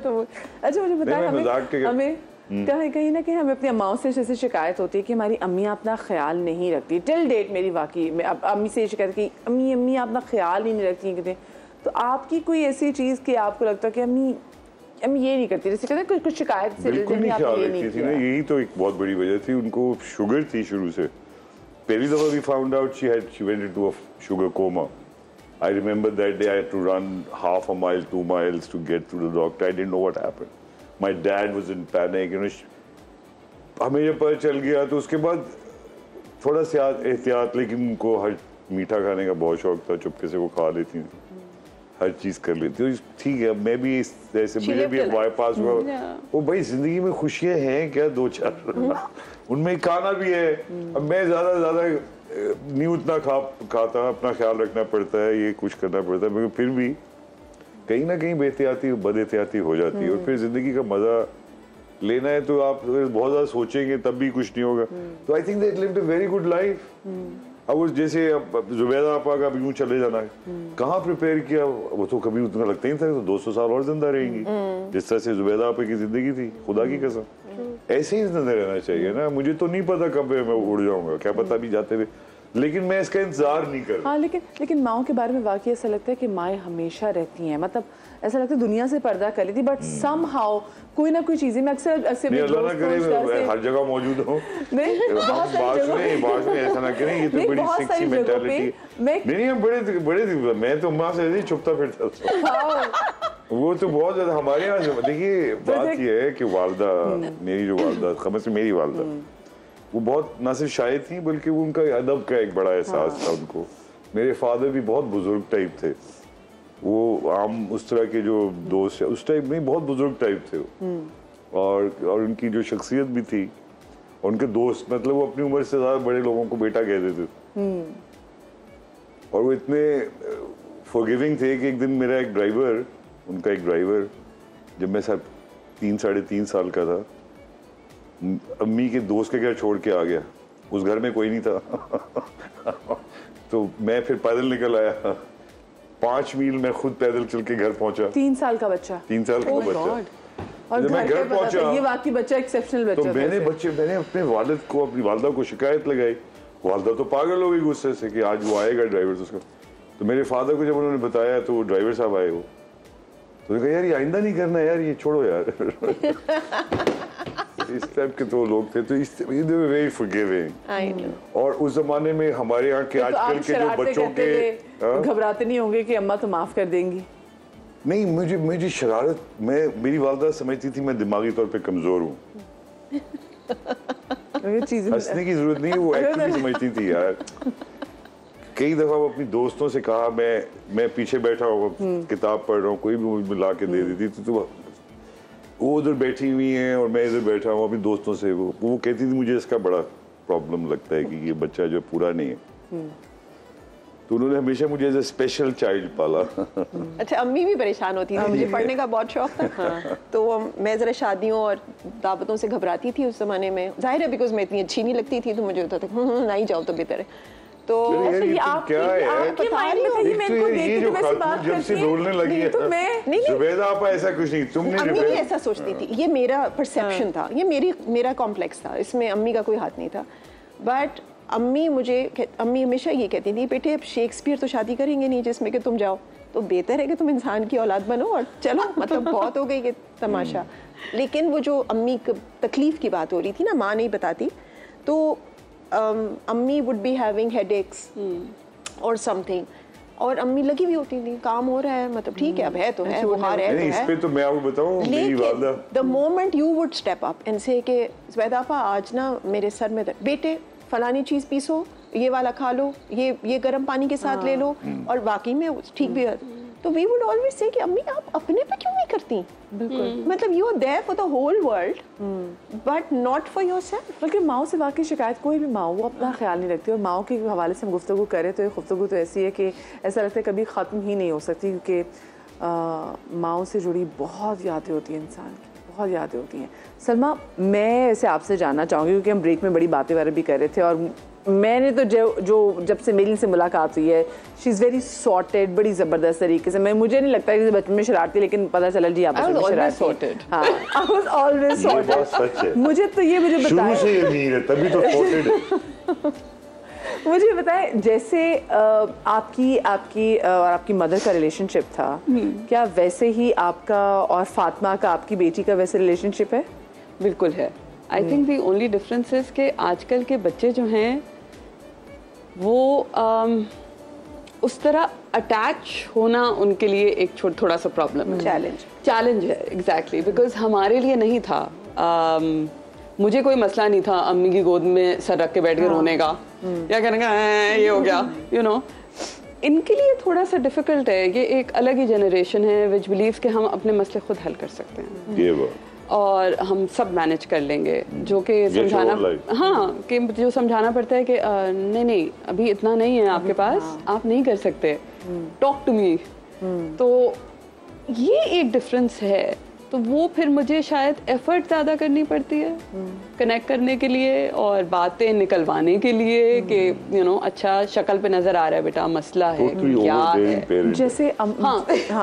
तो अच्छा मुझे बताएं, हमें कहीं ना कहीं हमें अपनी अम्माओं से जैसे शिकायत होती है कि हमारी अम्मियाँ अपना ख्याल नहीं रखती। टिल डेट मेरी वाकई में अम्मी से शिकायत की, अम्मी अपना ख्याल ही नहीं रखती कहते। तो आपकी कोई ऐसी चीज़ कि आपको लगता है कि अम्मी ये नहीं करती, जैसे कहते हैं कुछ शिकायत से बिल्कुल नहीं ख्याल रखती थी ना, यही तो एक बहुत बड़ी वजह थी। उनको शुगर थी शुरू से। पहली दफ़ा we found out she went into a sugar coma. I remember that day I had to run 1/2 mile, 2 miles to get to the doctor. I didn't know what happened. My dad was in panic. हमें जब पता चल गया तो उसके बाद थोड़ा सा एहतियात, लेकिन उनको हर मीठा खाने का बहुत शौक था, चुपके से वो खा लेती थी, हर चीज़ कर लेती। तो ठीक है, मैं भी इस जैसे मुझे भी बाईपास हुआ। वो भाई ज़िंदगी में खुशियाँ हैं क्या 2-4, उनमें खाना भी है। अब मैं ज़्यादा नहीं उतना खाता, अपना ख्याल रखना पड़ता है, ये कुछ करना पड़ता है, मगर फिर भी कहीं ना कहीं बेहतियाती बदएहतियाती हो जाती है। और फिर ज़िंदगी का मज़ा लेना है तो आप बहुत ज़्यादा सोचेंगे तब भी कुछ नहीं होगा। तो I think they lived a very good life. अब वो जैसे जुबैदा आपा का यूँ चले जाना है, कहाँ प्रिपेयर किया, वो तो कभी उतना लगता ही था तो 200 साल और जिंदा रहेंगी, जिस तरह से जुबैदा आपा की ज़िंदगी थी, खुदा की कसम। ऐसे ही जिंदा रहना चाहिए ना। मुझे तो नहीं पता कब मैं उड़ जाऊंगा, क्या पता भी जाते हुए, लेकिन मैं इसका इंतजार नहीं कर रहा। हाँ, लेकिन माओं के बारे में वाकई ऐसा लगता है कि माएँ हमेशा रहती हैं, मतलब ऐसा लगता है दुनिया से पर्दा कर लेती, बट समहाउ कोई ना कोई चीजें मैं अक्सर अल्लाह ना करे हर जगह मौजूद हो। नहीं, बात में ऐसा ना करें, ये तो बड़ी सेक्सी मेंटालिटी। नहीं, बड़े मैं तो अम्मा से ऐसे छुपता फिरता था। वो तो बहुत ज्यादा हमारे यहाँ। देखिए बात ये है कि वालदा, मेरी जो वालदा, खबर से मेरी वालदा, वो बहुत ना सिर्फ शायर थी बल्कि वो उनका अदब का एक बड़ा एहसास था उनको। मेरे फादर भी बहुत बुजुर्ग टाइप थे, वो आम उस तरह के जो दोस्त है उस टाइप नहीं, बहुत बुजुर्ग टाइप थे वो। और उनकी जो शख्सियत भी थी, उनके दोस्त, मतलब वो अपनी उम्र से ज़्यादा बड़े लोगों को बेटा कह देते थे। और वो इतने फॉरगिविंग थे कि एक दिन मेरा एक ड्राइवर, उनका एक ड्राइवर, जब मैं सर 3-3.5 साल का था, अम्मी के दोस्त के घर छोड़ के आ गया। उस घर में कोई नहीं था। तो मैं फिर पैदल निकल आया, 5 मील मैं खुद पैदल चल के घर पहुंचा। 3 साल का बच्चा। 3 साल का बच्चा। और जब मैं घर पहुंचा, ये वाकई बच्चा एक्सेप्शनल बच्चा तो मैंने अपने वालिद को, अपनी वालदा को शिकायत लगाई। वालदा तो पागल हो गई गुस्से से कि आज वो आएगा ड्राइवर उसको। तो मेरे फादर को जब उन्होंने बताया तो ड्राइवर साहब आए, वो तो कहा यार ये आइंदा नहीं करना यार, ये छोड़ो यार। इस टाइप के तो लोग थे, तो इस वेरी फॉरगिविंग। और उस जमाने में हमारे यहाँ के आजकल के जो बच्चों के घबराते नहीं होंगे कि अम्मा तो माफ कर देंगी? नहीं, मुझे शरारत, मेरी वालदा समझती थी मैं दिमागी तौर पे कमजोर हूँ। हंसने की जरूरत नहीं है, वो एक्चुअली समझती थी यार। कई दफा वो अपनी दोस्तों से कहा, मैं पीछे बैठा हूँ किताब पढ़ रहा हूँ, कोई भी मुझे ला के दे देती तो वो उधर बैठी हुई हैं और मैं इधर बैठा हूँ अपनी दोस्तों से। वो कहती थी मुझे इसका बड़ा प्रॉब्लम लगता है कि ये बच्चा जो पूरा नहीं है। तो उन्होंने हमेशा मुझे एज ए स्पेशल चाइल्ड पाला। अच्छा, अम्मी भी परेशान होती थी, मुझे पढ़ने का बहुत शौक था। तो मैं ज़रा शादियों और दावतों से घबराती थी उस ज़माने में, जाहिर है बिकॉज मैं इतनी अच्छी नहीं लगती थी, तो मुझे होता था ना ही जाओ तो बेहतर है। तो क्या है जब से बोलने लगी है तो जुबैदा आपा ऐसा कुछ नहीं, तुमने अम्मी भी ऐसा सोचती थी, ये मेरा परसेप्शन था, ये मेरा कॉम्प्लेक्स था, इसमें अम्मी का कोई हाथ नहीं था। बट अम्मी हमेशा ये कहती थी, बेटे अब शेक्सपियर तो शादी करेंगे नहीं जिसमें कि तुम जाओ, तो बेहतर है कि तुम इंसान की औलाद बनो और चलो, मतलब बहुत हो गई ये तमाशा। लेकिन वो जो अम्मी तकलीफ की बात हो रही थी ना, माँ नहीं बताती, तो अम्मी वुड बी हैविंग हेडेक्स और समथिंग, और अम्मी लगी हुई होती थी, काम हो रहा है, मतलब ठीक है अब है तो है, बुखार है तो है। इस पे तो मैं आपको बताऊं, मेरी वादा the moment you would step up and से कि ज़ुबैदा आपा आज ना मेरे सर में दर्द, बेटे फलानी चीज़ पीसो, ये वाला खा लो, ये गर्म पानी के साथ ले लो, और बाकी में ठीक भी है। तो वी वुड ऑलवेज से कि अम्मी आप अपने पे क्यों नहीं करती? बिल्कुल, मतलब you are there for the whole world but not for yourself. बल्कि माओ से वाकई शिकायत, कोई भी माओ वो अपना ख्याल नहीं रखती, और माओ के हवाले से हम गुफ्तगू करें तो ये गुफ्तगू तो ऐसी है कि ऐसा लगता है कभी ख़त्म ही नहीं हो सकती, क्योंकि माओ से जुड़ी बहुत यादें होती हैं, इंसान की बहुत यादें होती हैं। सलमा, मैं ऐसे आपसे जानना चाहूँगी, क्योंकि हम ब्रेक में बड़ी बातें वारे भी कर रहे थे, और मैंने तो जो जब से मेरी से मुलाकात हुई है, शी इज़ वेरी सॉर्टेड, बड़ी ज़बरदस्त तरीके से। मुझे नहीं लगता कि बचपन में शरारती, लेकिन पता चला जी आप बचपन में शरारती। हाँ, I was always sorted। मुझे तो ये बताएं, शुरू से ये नहीं है, तभी तो सॉर्टेड है। मुझे बताएं, जैसे आपकी और आपकी मदर का रिलेशनशिप था, क्या वैसे ही आपका और फातिमा का, आपकी बेटी का वैसे रिलेशनशिप है? बिल्कुल है। I think the only difference is कि आजकल के बच्चे जो हैं वो उस तरह अटैच होना उनके लिए एक थोड़ा सा प्रॉब्लम है, चैलेंज है। एग्जैक्टली, बिकॉज हमारे लिए नहीं था। मुझे कोई मसला नहीं था अम्मी की गोद में सर रख के बैठ के रोने का, या कहने का ये हो गया, यू नो। इनके लिए थोड़ा सा डिफिकल्ट है, ये एक अलग ही जनरेशन है विच बिलीव्स कि हम अपने मसले खुद हल कर सकते हैं और हम सब मैनेज कर लेंगे, जो कि समझाना, हाँ, कि जो समझाना पड़ता है कि नहीं अभी इतना नहीं है आपके पास, आप नहीं कर सकते, टॉक टू मी। तो ये एक डिफरेंस है। तो वो फिर मुझे शायद एफर्ट ज़्यादा करनी पड़ती है कनेक्ट करने के लिए और बातें निकलवाने के लिए कि यू नो अच्छा शक्ल पे नजर आ रहा है बेटा मसला है क्या है। जैसे हाँ,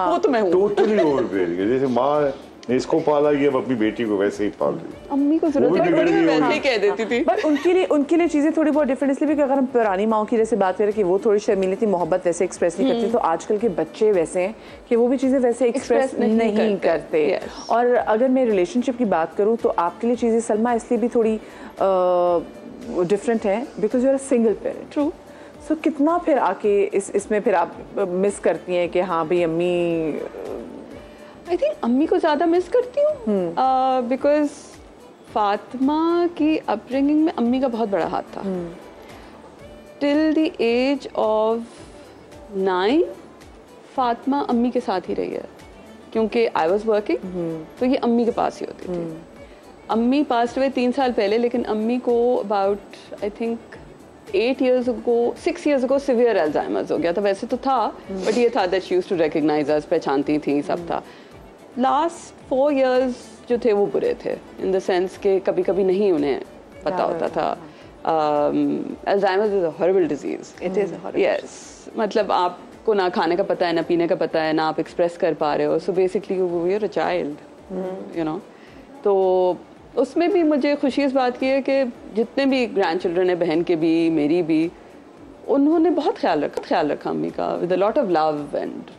वो तो मैं हूँ टोटली ओवर, जैसे माँ इसको पाला, ये अब अपनी बेटी को वैसे ही पाल रही। अम्मी को जरूरत नहीं, वैसे ही कह देती थी। बट उनके लिए चीज़ें थोड़ी बहुत डिफरेंट, इसलिए भी अगर हम पुरानी माओ की जैसे बात करें कि वो थोड़ी शर्मीली थी, मोहब्बत वैसे एक्सप्रेस नहीं करती, तो आजकल के बच्चे वैसे हैं कि वो भी चीज़ें वैसे एक्सप्रेस नहीं करते। और अगर मैं रिलेशनशिप की बात करूँ तो आपके लिए चीज़ें सलमा इसलिए भी थोड़ी डिफरेंट हैं because you are a single parent. True. So कितना फिर आके इसमें फिर आप मिस करती हैं कि हाँ भाई अम्मी, आई थिंक अम्मी को ज़्यादा मिस करती हूँ बिकॉज फातिमा की अपब्रिंगिंग में अम्मी का बहुत बड़ा हाथ था। Till the age of 9 Fatima अम्मी के साथ ही रही है, क्योंकि आई वॉज वर्किंग, तो ये अम्मी के पास ही होती थी। अम्मी पास्ट हुए 3 साल पहले, लेकिन अम्मी को about I think 6 years ago severe Alzheimer's हो गया था। वैसे तो था बट ये था that she used to recognise us, पहचानती थी, सब था। लास्ट 4 years जो थे वो बुरे थे इन द सेंस कि कभी कभी नहीं उन्हें पता होता था। Alzheimer's is a horrible disease. It is yes, मतलब आपको ना खाने का पता है, ना पीने का पता है, ना आप एक्सप्रेस कर पा रहे हो। So basically you are a child, you know. तो उसमें भी मुझे खुशी इस बात की है कि जितने भी ग्रैंड चिल्ड्रन है, बहन के भी मेरी भी, उन्होंने बहुत ख्याल रखा अम्मी का with a lot of love and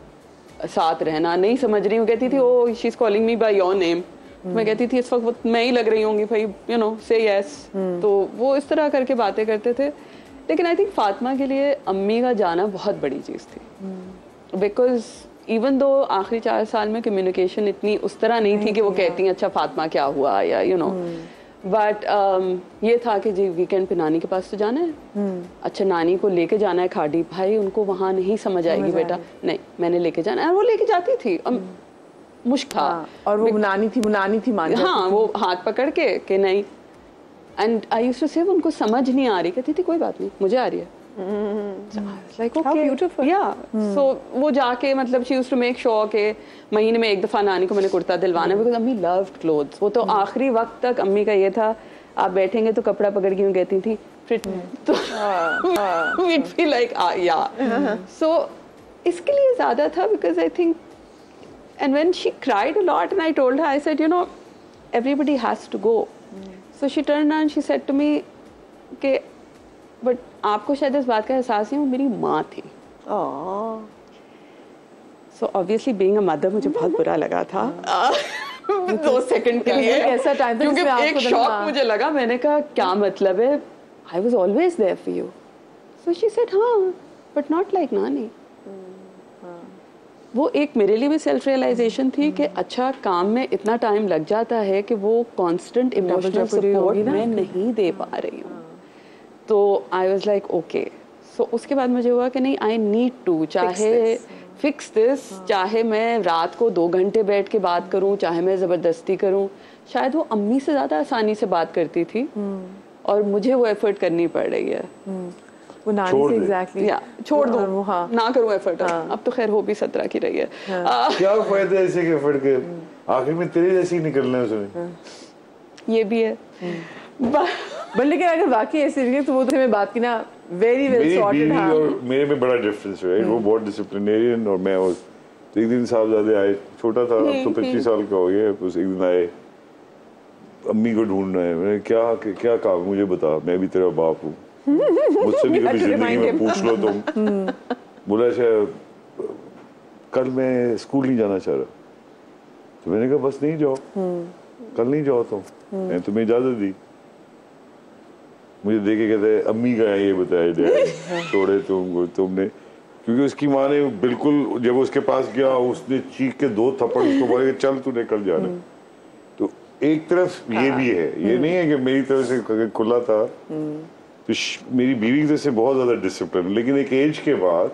साथ रहना। नहीं समझ रही हूँ, कहती थी oh she is calling me by your name, मैं कहती थी इस वक्त मैं ही लग रही होंगी भाई, यू नो, से यस। तो वो इस तरह करके बातें करते थे। लेकिन आई थिंक फातिमा के लिए अम्मी का जाना बहुत बड़ी चीज़ थी, बिकॉज इवन दो आखिरी 4 साल में कम्युनिकेशन इतनी उस तरह नहीं थी कि वो कहती हैं अच्छा फातिमा क्या हुआ, या यू नो। बट ये था कि जी वीकेंड पे नानी के पास तो जाना है, अच्छा नानी को लेके जाना है खाड़ी, भाई उनको वहाँ नहीं समझ आएगी बेटा, नहीं मैंने लेके जाना है। और वो लेके जाती थी, मुश्किल था। और वो मुनानी थी मान, हाँ, वो हाथ पकड़ के कि नहीं। एंड आई यूज्ड टू से उनको समझ नहीं आ रही, कहती थी कोई बात नहीं मुझे आ रही है, Like How okay, beautiful. yeah. So वो जाके मतलब she used to make sure के महीने में एक दफा नानी को मैंने कुर्ता दिलवाना, because अम्मी loved clothes. वो तो आखिरी वक्त तक अम्मी का ये था, आप बैठेंगे तो कपड़ा पकड़ के यूँ कहती थी, फिर तो we'd feel like yeah. So इसके लिए ज़्यादा था, because I think, and when she cried a lot and I told her, I said, you know, everybody has to go. So she turned around and she said to me कि but आपको शायद इस बात का एहसास नहीं, वो मेरी माँ थी. So obviously being a mother मुझे बहुत बुरा लगा था 2 सेकंड के लिए. ऐसा टाइम था क्योंकि एक शॉक मुझे लगा, मैंने कहा क्या मतलब है, I was always there for you. So she said हाँ बट नॉट लाइक नानी. वो एक मेरे लिए भी सेल्फ रियलाइजेशन थी कि अच्छा काम में इतना टाइम लग जाता है कि वो कांस्टेंट इमोशनल सपोर्ट मैं नहीं दे पा रही हूँ. तो आई वाज लाइक ओके. सो उसके बाद मुझे हुआ कि नहीं, आई नीड टू, चाहे फिक्स दिस, चाहे मैं रात को 2 घंटे बैठ के बात करूं, चाहे मैं ज़बरदस्ती करूं. शायद वो अम्मी से ज़्यादा आसानी से बात करती थी और मुझे वो एफर्ट करनी पड़ रही है. वो नानी से एग्जैक्टली छोड़ दो, ना करूं एफर्ट. अब तो खैर हो भी 17 की रही है. क्या फायदा ऐसे के एफर्ट के, आखिर में तेरे जैसे ही निकलना है उसमें. ये भी है. बट लेकिन अगर वाकई ऐसे रही तो वो तो हमें बात की ना वेरी वेल सॉर्टेड. हाँ, और मेरे में बड़ा डिफरेंस है. वो बहुत डिसिप्लिनेरियन और मैं वो. तो एक दिन साहबजादे आए, छोटा था, अब तो 25 साल का हो गया. उस एक दिन आए, अम्मी को ढूंढना है. मैंने क्या काम, मुझे बता, मैं भी तेरा बाप हूँ, मुझसे भी कभी जिंदगी में पूछ लो तुम. बोला अच्छा कल मैं स्कूल नहीं जाना चाह रहा. तो मैंने कहा बस नहीं जाओ, कल नहीं जाओ तुम. मैंने तुम्हें इजाजत दी. मुझे देखे कहते अम्मी का है ये बताया डैड छोड़े तुमने. क्योंकि उसकी माँ ने बिल्कुल, जब उसके पास गया उसने चीख के 2 थप्पड़ उसको बोले चल तू निकल जाना. तो एक तरफ ये भी है, ये नहीं है कि मेरी तरफ से खुला था. तो मेरी बीवी की तरफ से बहुत ज्यादा डिसिप्लिन. लेकिन एक एज के बाद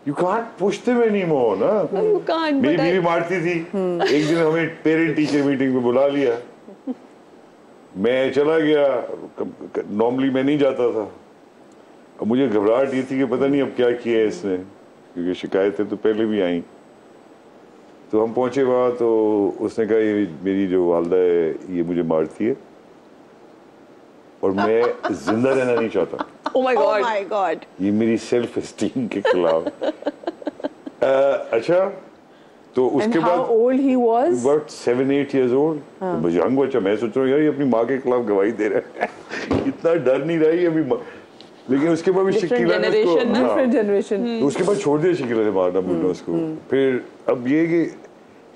you can't push them anymore ना. मेरी बीवी मारती थी. एक दिन हमें पेरेंट टीचर मीटिंग में बुला लिया, मैं चला गया. नॉर्मली मैं नहीं जाता था. अब मुझे घबराहट ये थी कि पता नहीं अब क्या किया है इसने, क्योंकि शिकायतें तो पहले भी आई. तो हम पहुंचे वहाँ, तो उसने कहा ये मेरी जो वालदा है ये मुझे मारती है और मैं जिंदा रहना नहीं चाहता. Oh my God. ये मेरी सेल्फ एस्टीम के खिलाफ. अच्छा, तो उसके बाद how old he was? About 7-8 years old. तो यंग बच्चा. मैं सोच रहा हूँ यार ये अपनी माँ के खिलाफ गवाही दे रहा है. इतना डर नहीं रहा है अभी. लेकिन उसके बाद भी शकीला ने उसको, डिफरेंट जनरेशन, उसके बाद छोड़ दिया शकीला ने मारना मुन्ना उसको. फिर अब ये कि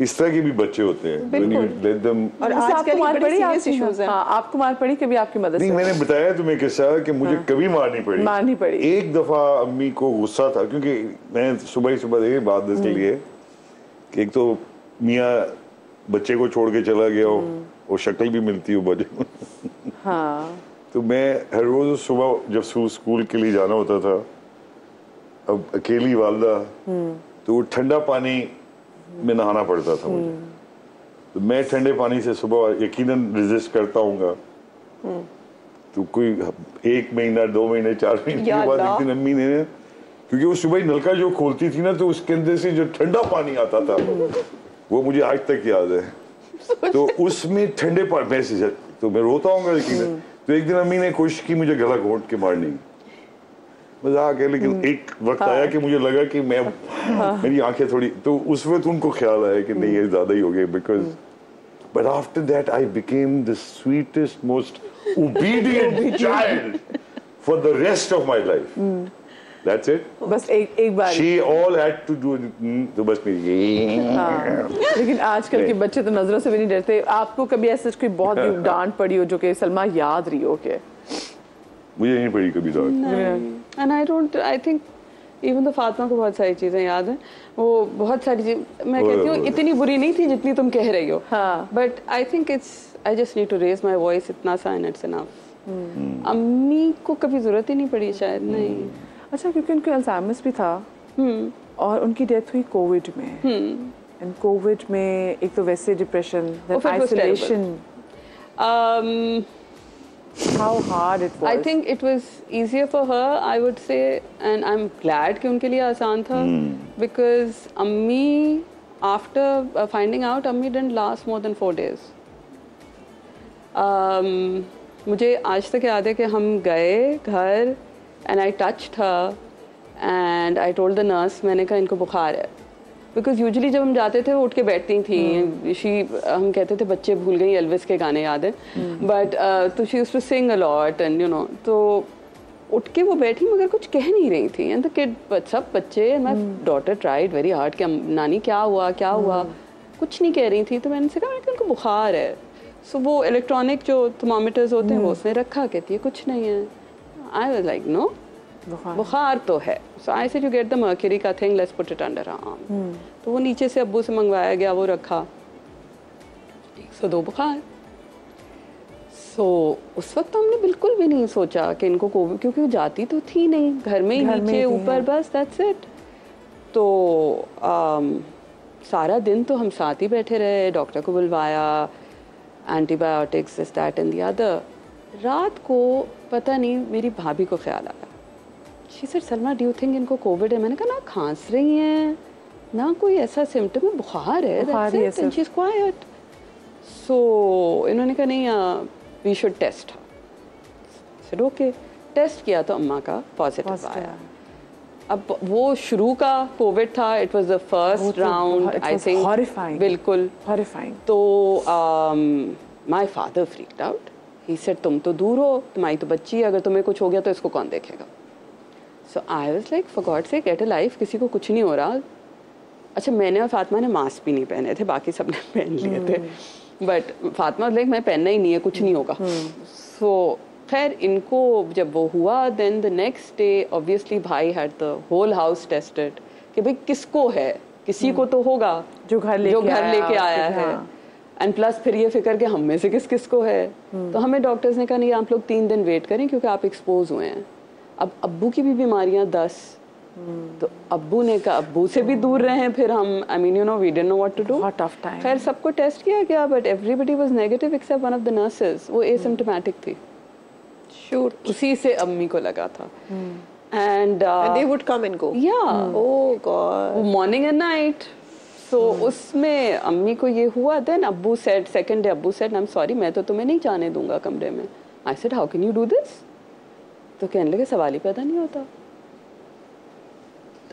इस तरह के भी बच्चे होते हैं. When you let them. और आजकल बड़े सीरियस इश्यूज हैं. हाँ, आपको मार पड़ी कभी आपकी मदद से? नहीं, मैंने बताया तुम्हें किस्सा कि मुझे कभी मारनी पड़ी. एक दफा अम्मी को गुस्सा था, क्योंकि मैं सुबह ही बात इसके लिए कि एक तो मियाँ बच्चे को छोड़ के चला गया हो और शक्ल भी मिलती हो बच्चे. हाँ. तो मैं हर रोज सुबह जब स्कूल के लिए जाना होता था, अब अकेली वालदा, तो वो ठंडा पानी में नहाना पड़ता था मुझे. तो मैं ठंडे पानी से सुबह यकीनन रेजिस्ट करता हूँगा. तो कोई 1 महीना 2 महीने 4 महीने के बाद एक दिन अम्मी ने, क्योंकि वो सुबह नलका जो खोलती थी ना, तो उसके अंदर से जो ठंडा पानी आता था वो मुझे आज तक याद है. तो उसमें ठंडे पानी में से तो मैं रोता हूँ लेकिन. तो एक दिन अम्मी ने कोशिश की मुझे गला घोंट के मारने की. मजाक है, लेकिन एक वक्त आया कि मुझे लगा कि मैं मेरी आंखें थोड़ी, तो उस वक्त उनको ख्याल आया कि नहीं ये ज्यादा ही हो गया. Because but after that I became the sweetest most obedient child for the rest of my life. That's it. बस एक बार. She all had to do. तो बस मेरी. लेकिन आजकल के बच्चे तो नजरों से भी नहीं डरते. आपको कभी ऐसा कोई बहुत डांट पड़ी हो जो कि सलमा याद रही हो? के मुझे नहीं पड़ी कभी डांट. And I don't. I think even तो फातिमा को बहुत सारी चीजें याद हैं. वो बहुत सारी चीज मैं कहती हूँ इतनी बुरी नहीं थी जितनी तुम कह रही हो. But I think I just need to raise my voice इतना सा and it's enough. अम्मी को कभी जरूरत ही नहीं पड़ी शायद. नहीं. अच्छा, क्योंकि उनको अल्जाइमर्स भी था और उनकी डेथ हुई कोविड में. एंड कोविड में एक तो वैसे depression, isolation. How hard it was. I think it was easier for her, I would say, and I'm glad कि उनके लिए आसान था, because अम्मी after finding out, अम्मी didn't last more than 4 days. मुझे आज तक याद है कि हम गए घर and I touched her and I told the nurse, मैंने कहा इनको बुखार है, because usually जब हम जाते थे वो उठ के बैठती थी, हम कहते थे बच्चे भूल गई, एल्विस के गाने याद हैं, but तो she used to sing a lot and you know, तो उठ के वो बैठी मगर कुछ कह नहीं रही थी, and the kid, सब बच्चे, my daughter tried very hard कि नानी क्या हुआ कुछ नहीं कह रही थी, तो मैंने कहा इनको बुखार है, so वो इलेक्ट्रॉनिक जो थर्मोमीटर्स होते हैं वो उसने रखा, कहती है कुछ नहीं है, I was like no, बुखार तो है, so I said you get the mercury का thing, let's put it under her arm, तो वो नीचे से अब्बू से मंगवाया गया, वो रखा, 102 बुखार, so उस वक्त तो हमने बिल्कुल भी नहीं सोचा कि इनको कोविड, क्योंकि वो जाती तो थी नहीं, घर में ही नीचे ऊपर बस, that's it, तो सारा दिन तो हम साथ ही बैठे रहे, डॉक्टर को बुलवाया, antibiotics, this that and the other, रात को पता नहीं मेरी भाभी को ख्याल आया, she said Salma do you think इनको कोविड है, मैंने कहा ना खांस रही हैं ना कोई ऐसा सिम्टम है, बुखार है, that's it, and she is quite, so इन्होंने कहा नहीं we should test, said okay, test किया तो अम्मा का पॉजिटिव आया, अब वो शुरू का कोविड था, it was the first round, I think बिल्कुल हॉरिफाइंग, तो my father freaked out, he said तुम तो दूर हो, तुम्हारी तो बच्ची है, अगर तुम्हें कुछ हो गया तो इसको कौन देखेगा, so I was like for God sake get a life, किसी को कुछ नहीं हो रहा, अच्छा मैंने और फातिमा ने मास्क भी नहीं पहने थे, बाकी सब ने पहन लिए थे, बट फातिमा लाइक मैं पहनना ही नहीं है, कुछ नहीं होगा, सो खैर इनको जब वो हुआ, then the next day obviously भाई had the whole house tested कि भाई किसको है, किसी को तो होगा जो घर लेके आया है, एंड प्लस फिर ये फिक्र कि हम में से किस को है, तो हमें डॉक्टर्स ने कहा नहीं आप लोग 3 दिन वेट करें क्योंकि आप एक्सपोज हुए हैं, अब अब्बू की भी बीमारियां 10, तो अब्बू ने कहा अब्बू से भी दूर रहे, फिर हम I mean you know we didn't know what to do, खैर सबको टेस्ट किया गया, but everybody was negative except one of the nurses, वो एसिम्प्टोमेटिक थी, उसी से अम्मी को लगा था, and they would come and go, yeah, oh god, morning and night, so उसमें अम्मी को ये हुआ, then अब्बू said, second day अब्बू said I'm sorry मैं तो तुम्हें नहीं जाने दूंगा कमरे में, I said how can you do this, तो कहने लगे सवाल ही पैदा नहीं होता,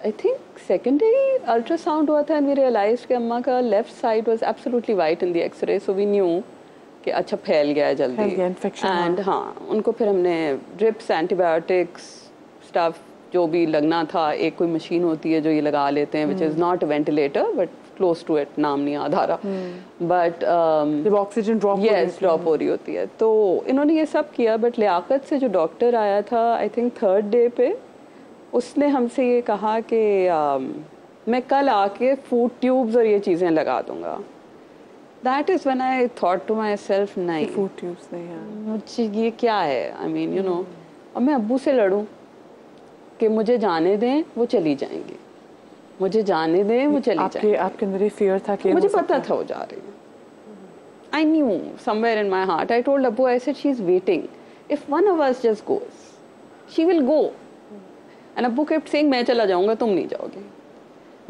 I think second day ultrasound हुआ था and we realized कि अम्मा का left side was absolutely white in the X-ray, so we knew कि अच्छा फैल गया है जल्दी, एंड हाँ उनको फिर हमने ड्रिप्स, एंटीबायोटिक्स, स्टफ जो भी लगना था, एक कोई मशीन होती है जो ये लगा लेते हैं, which is not ventilator but close to it, नाम नहीं याद आ रहा, बट ऑक्सीजन ड्रॉप हो रही होती है, तो इन्होंने ये सब किया, बट लियाकत से जो डॉक्टर आया था आई थिंक 3rd डे पे, उसने हमसे ये कहा कि मैं कल आके फूड ट्यूब्स और ये चीज़ें लगा दूंगा, That is when I thought to myself, नहीं, food tubes नहीं है, मुझे ये क्या है, I mean you know, अब मैं अब्बू से लड़ूं कि मुझे जाने दें, वो चली जाएंगी, मुझे जाने दें, वो चली जाएंगी, आपके अंदर ये fear था कि मुझे पता था वो जा रही है, I knew somewhere in my heart, I told Abbu, I said she's waiting, if one of us just goes, she will go, and Abbu kept saying मैं चला जाऊंगा, तुम नहीं जाओगे,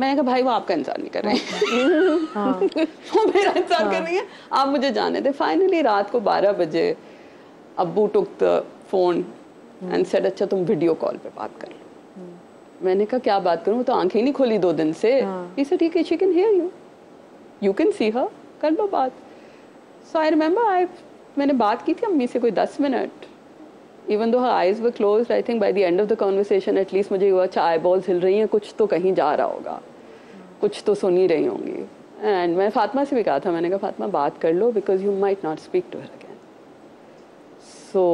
मैंने कहा भाई वो आपका इंतजार नहीं कर रहे हैं, वो मेरा इंतजार कर रही है, आप मुझे जाने दे, फाइनली रात को 12 बजे अब्बू took the phone and said अच्छा तुम वीडियो कॉल पे बात कर लो, मैंने कहा क्या बात करूं, वो तो आंखें नहीं खोली 2 दिन से, he said ठीक है, she can hear you, you can see her, कर लो बात, so I remember मैंने बात की थी अम्मी से कोई 10 minute, even though her eyes were closed, I think by the end of the conversation at least मुझे हुआ अच्छा eyeballs हिल रही हैं, कुछ तो कहीं जा रहा होगा, कुछ तो सुन ही रही होंगी, and मैं फातिमा से भी कहा था, मैंने कहा फातिमा बात कर लो because you might not speak to her again, so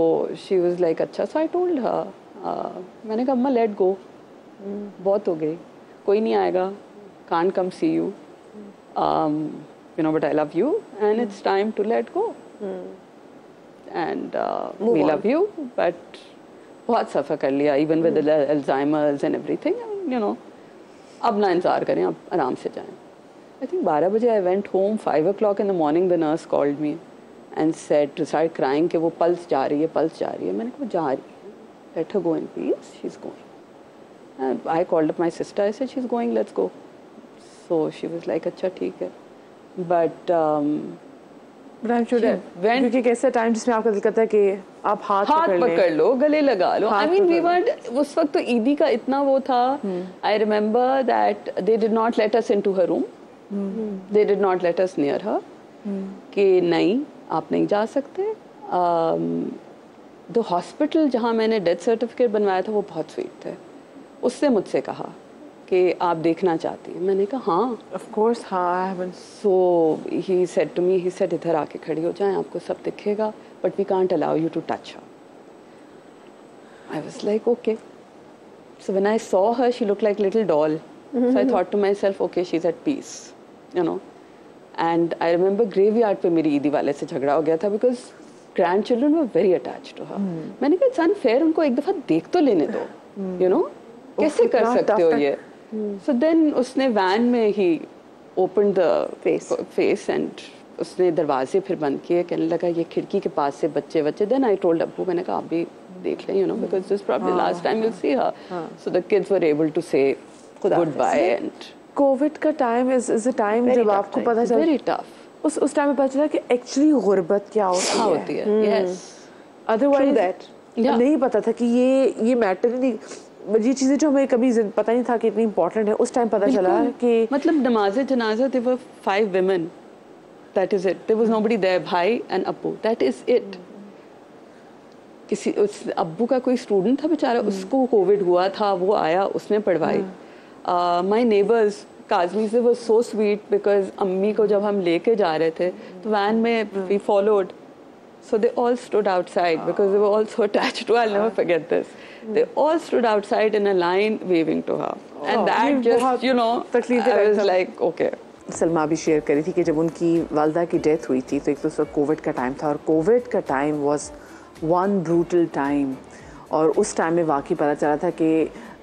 she was like अच्छा, so I told her, मैंने कहा अम्मा let go, बहुत हो गई, कोई नहीं आएगा, can't come see you, you know but I love you and it's time to let go. And we love you, but बहुत सफ़र कर लिया, even with the Alzheimer's and everything, you know, अब ना इंतज़ार करें, अब आराम से जाएं. I think 12 बजे I went home, 5 o'clock in the morning the nurse called me. and said to start crying कि वो पल्स जा रही है मैंने कहा जा रही है, let her go in peace, she's going. And I called up my sister, I said she's going, let's go. So she was like अच्छा ठीक है, but क्योंकि कैसा टाइम जिसमें आपका दिल करता है कि आप हाथ पकड़ लो, गले लगा लो. I mean we were उस वक्त तो ईदी का इतना वो था. I remember that they did not let us into her room. They did not let us near her. कि नहीं आप नहीं जा सकते. द हॉस्पिटल जहाँ मैंने डेथ सर्टिफिकेट बनवाया था वो बहुत स्वीट थे. उससे मुझसे कहा कि आप देखना चाहती हैं. मैंने कहा हाँ ऑफ कोर्स हाँ. So he said to me, he said इधर आके खड़ी हो जाएं, आपको सब दिखेगा, but we can't allow you to touch her. I was like okay. So when I saw her she looked like little doll. So I thought to myself okay she is at peace, you know. And I remember graveyard पे मेरी ईदी वाले से झगड़ा हो गया था because grand children were very attached to her. मैंने कहा इट्स अनफेयर, उनको एक दफा देख तो लेने दो, यू नो. कैसे कर सकते हो ये. सो देन उसने वैन में ही ओपन द फेस एंड उसने दरवाजे फिर बंद किए. कहने लगा ये खिड़की के पास से बच्चे. देन आई टोल्ड अब्बू, मैंने कहा आप भी देख लें, you know, because this probably last time you'll see her. So the kids were able to say goodbye. And Covid का टाइम इज अ टाइम जब आपको पता चला, very tough. उस टाइम में पता चला कि एक्चुअली गुर्बत क्या होती है. Yes. अदरवाइज नहीं पता था कि ये मैटर नहीं, ये चीजें जो हमें कभी पता नहीं था कि इतनी इम्पोर्टेंट है. उस टाइम पता चला कि मतलब नमाज़े जनाजा there were 5 women. That is it. There was nobody there. भाई and अब्बू. That is it. किसी उस अब्बू का कोई स्टूडेंट था बेचारा, उसको कोविड हुआ था, वो आया, उसने पढ़वाई. माई नेबर्स काजमी से वो सो स्वीट बिकॉज अम्मी को जब हम लेके जा रहे थे तो वैन में we followed. So they all stood outside because they were all so attached to her. I'll never forget this. They all stood outside in a line waving to her. And that just, you know, I was like, okay. Salma भी share करी थी कि जब उनकी वालदा की death हुई थी तो एक तो उसका कोविड का टाइम था और कोविड का time was one brutal time. और उस टाइम में वाकई पता चला था कि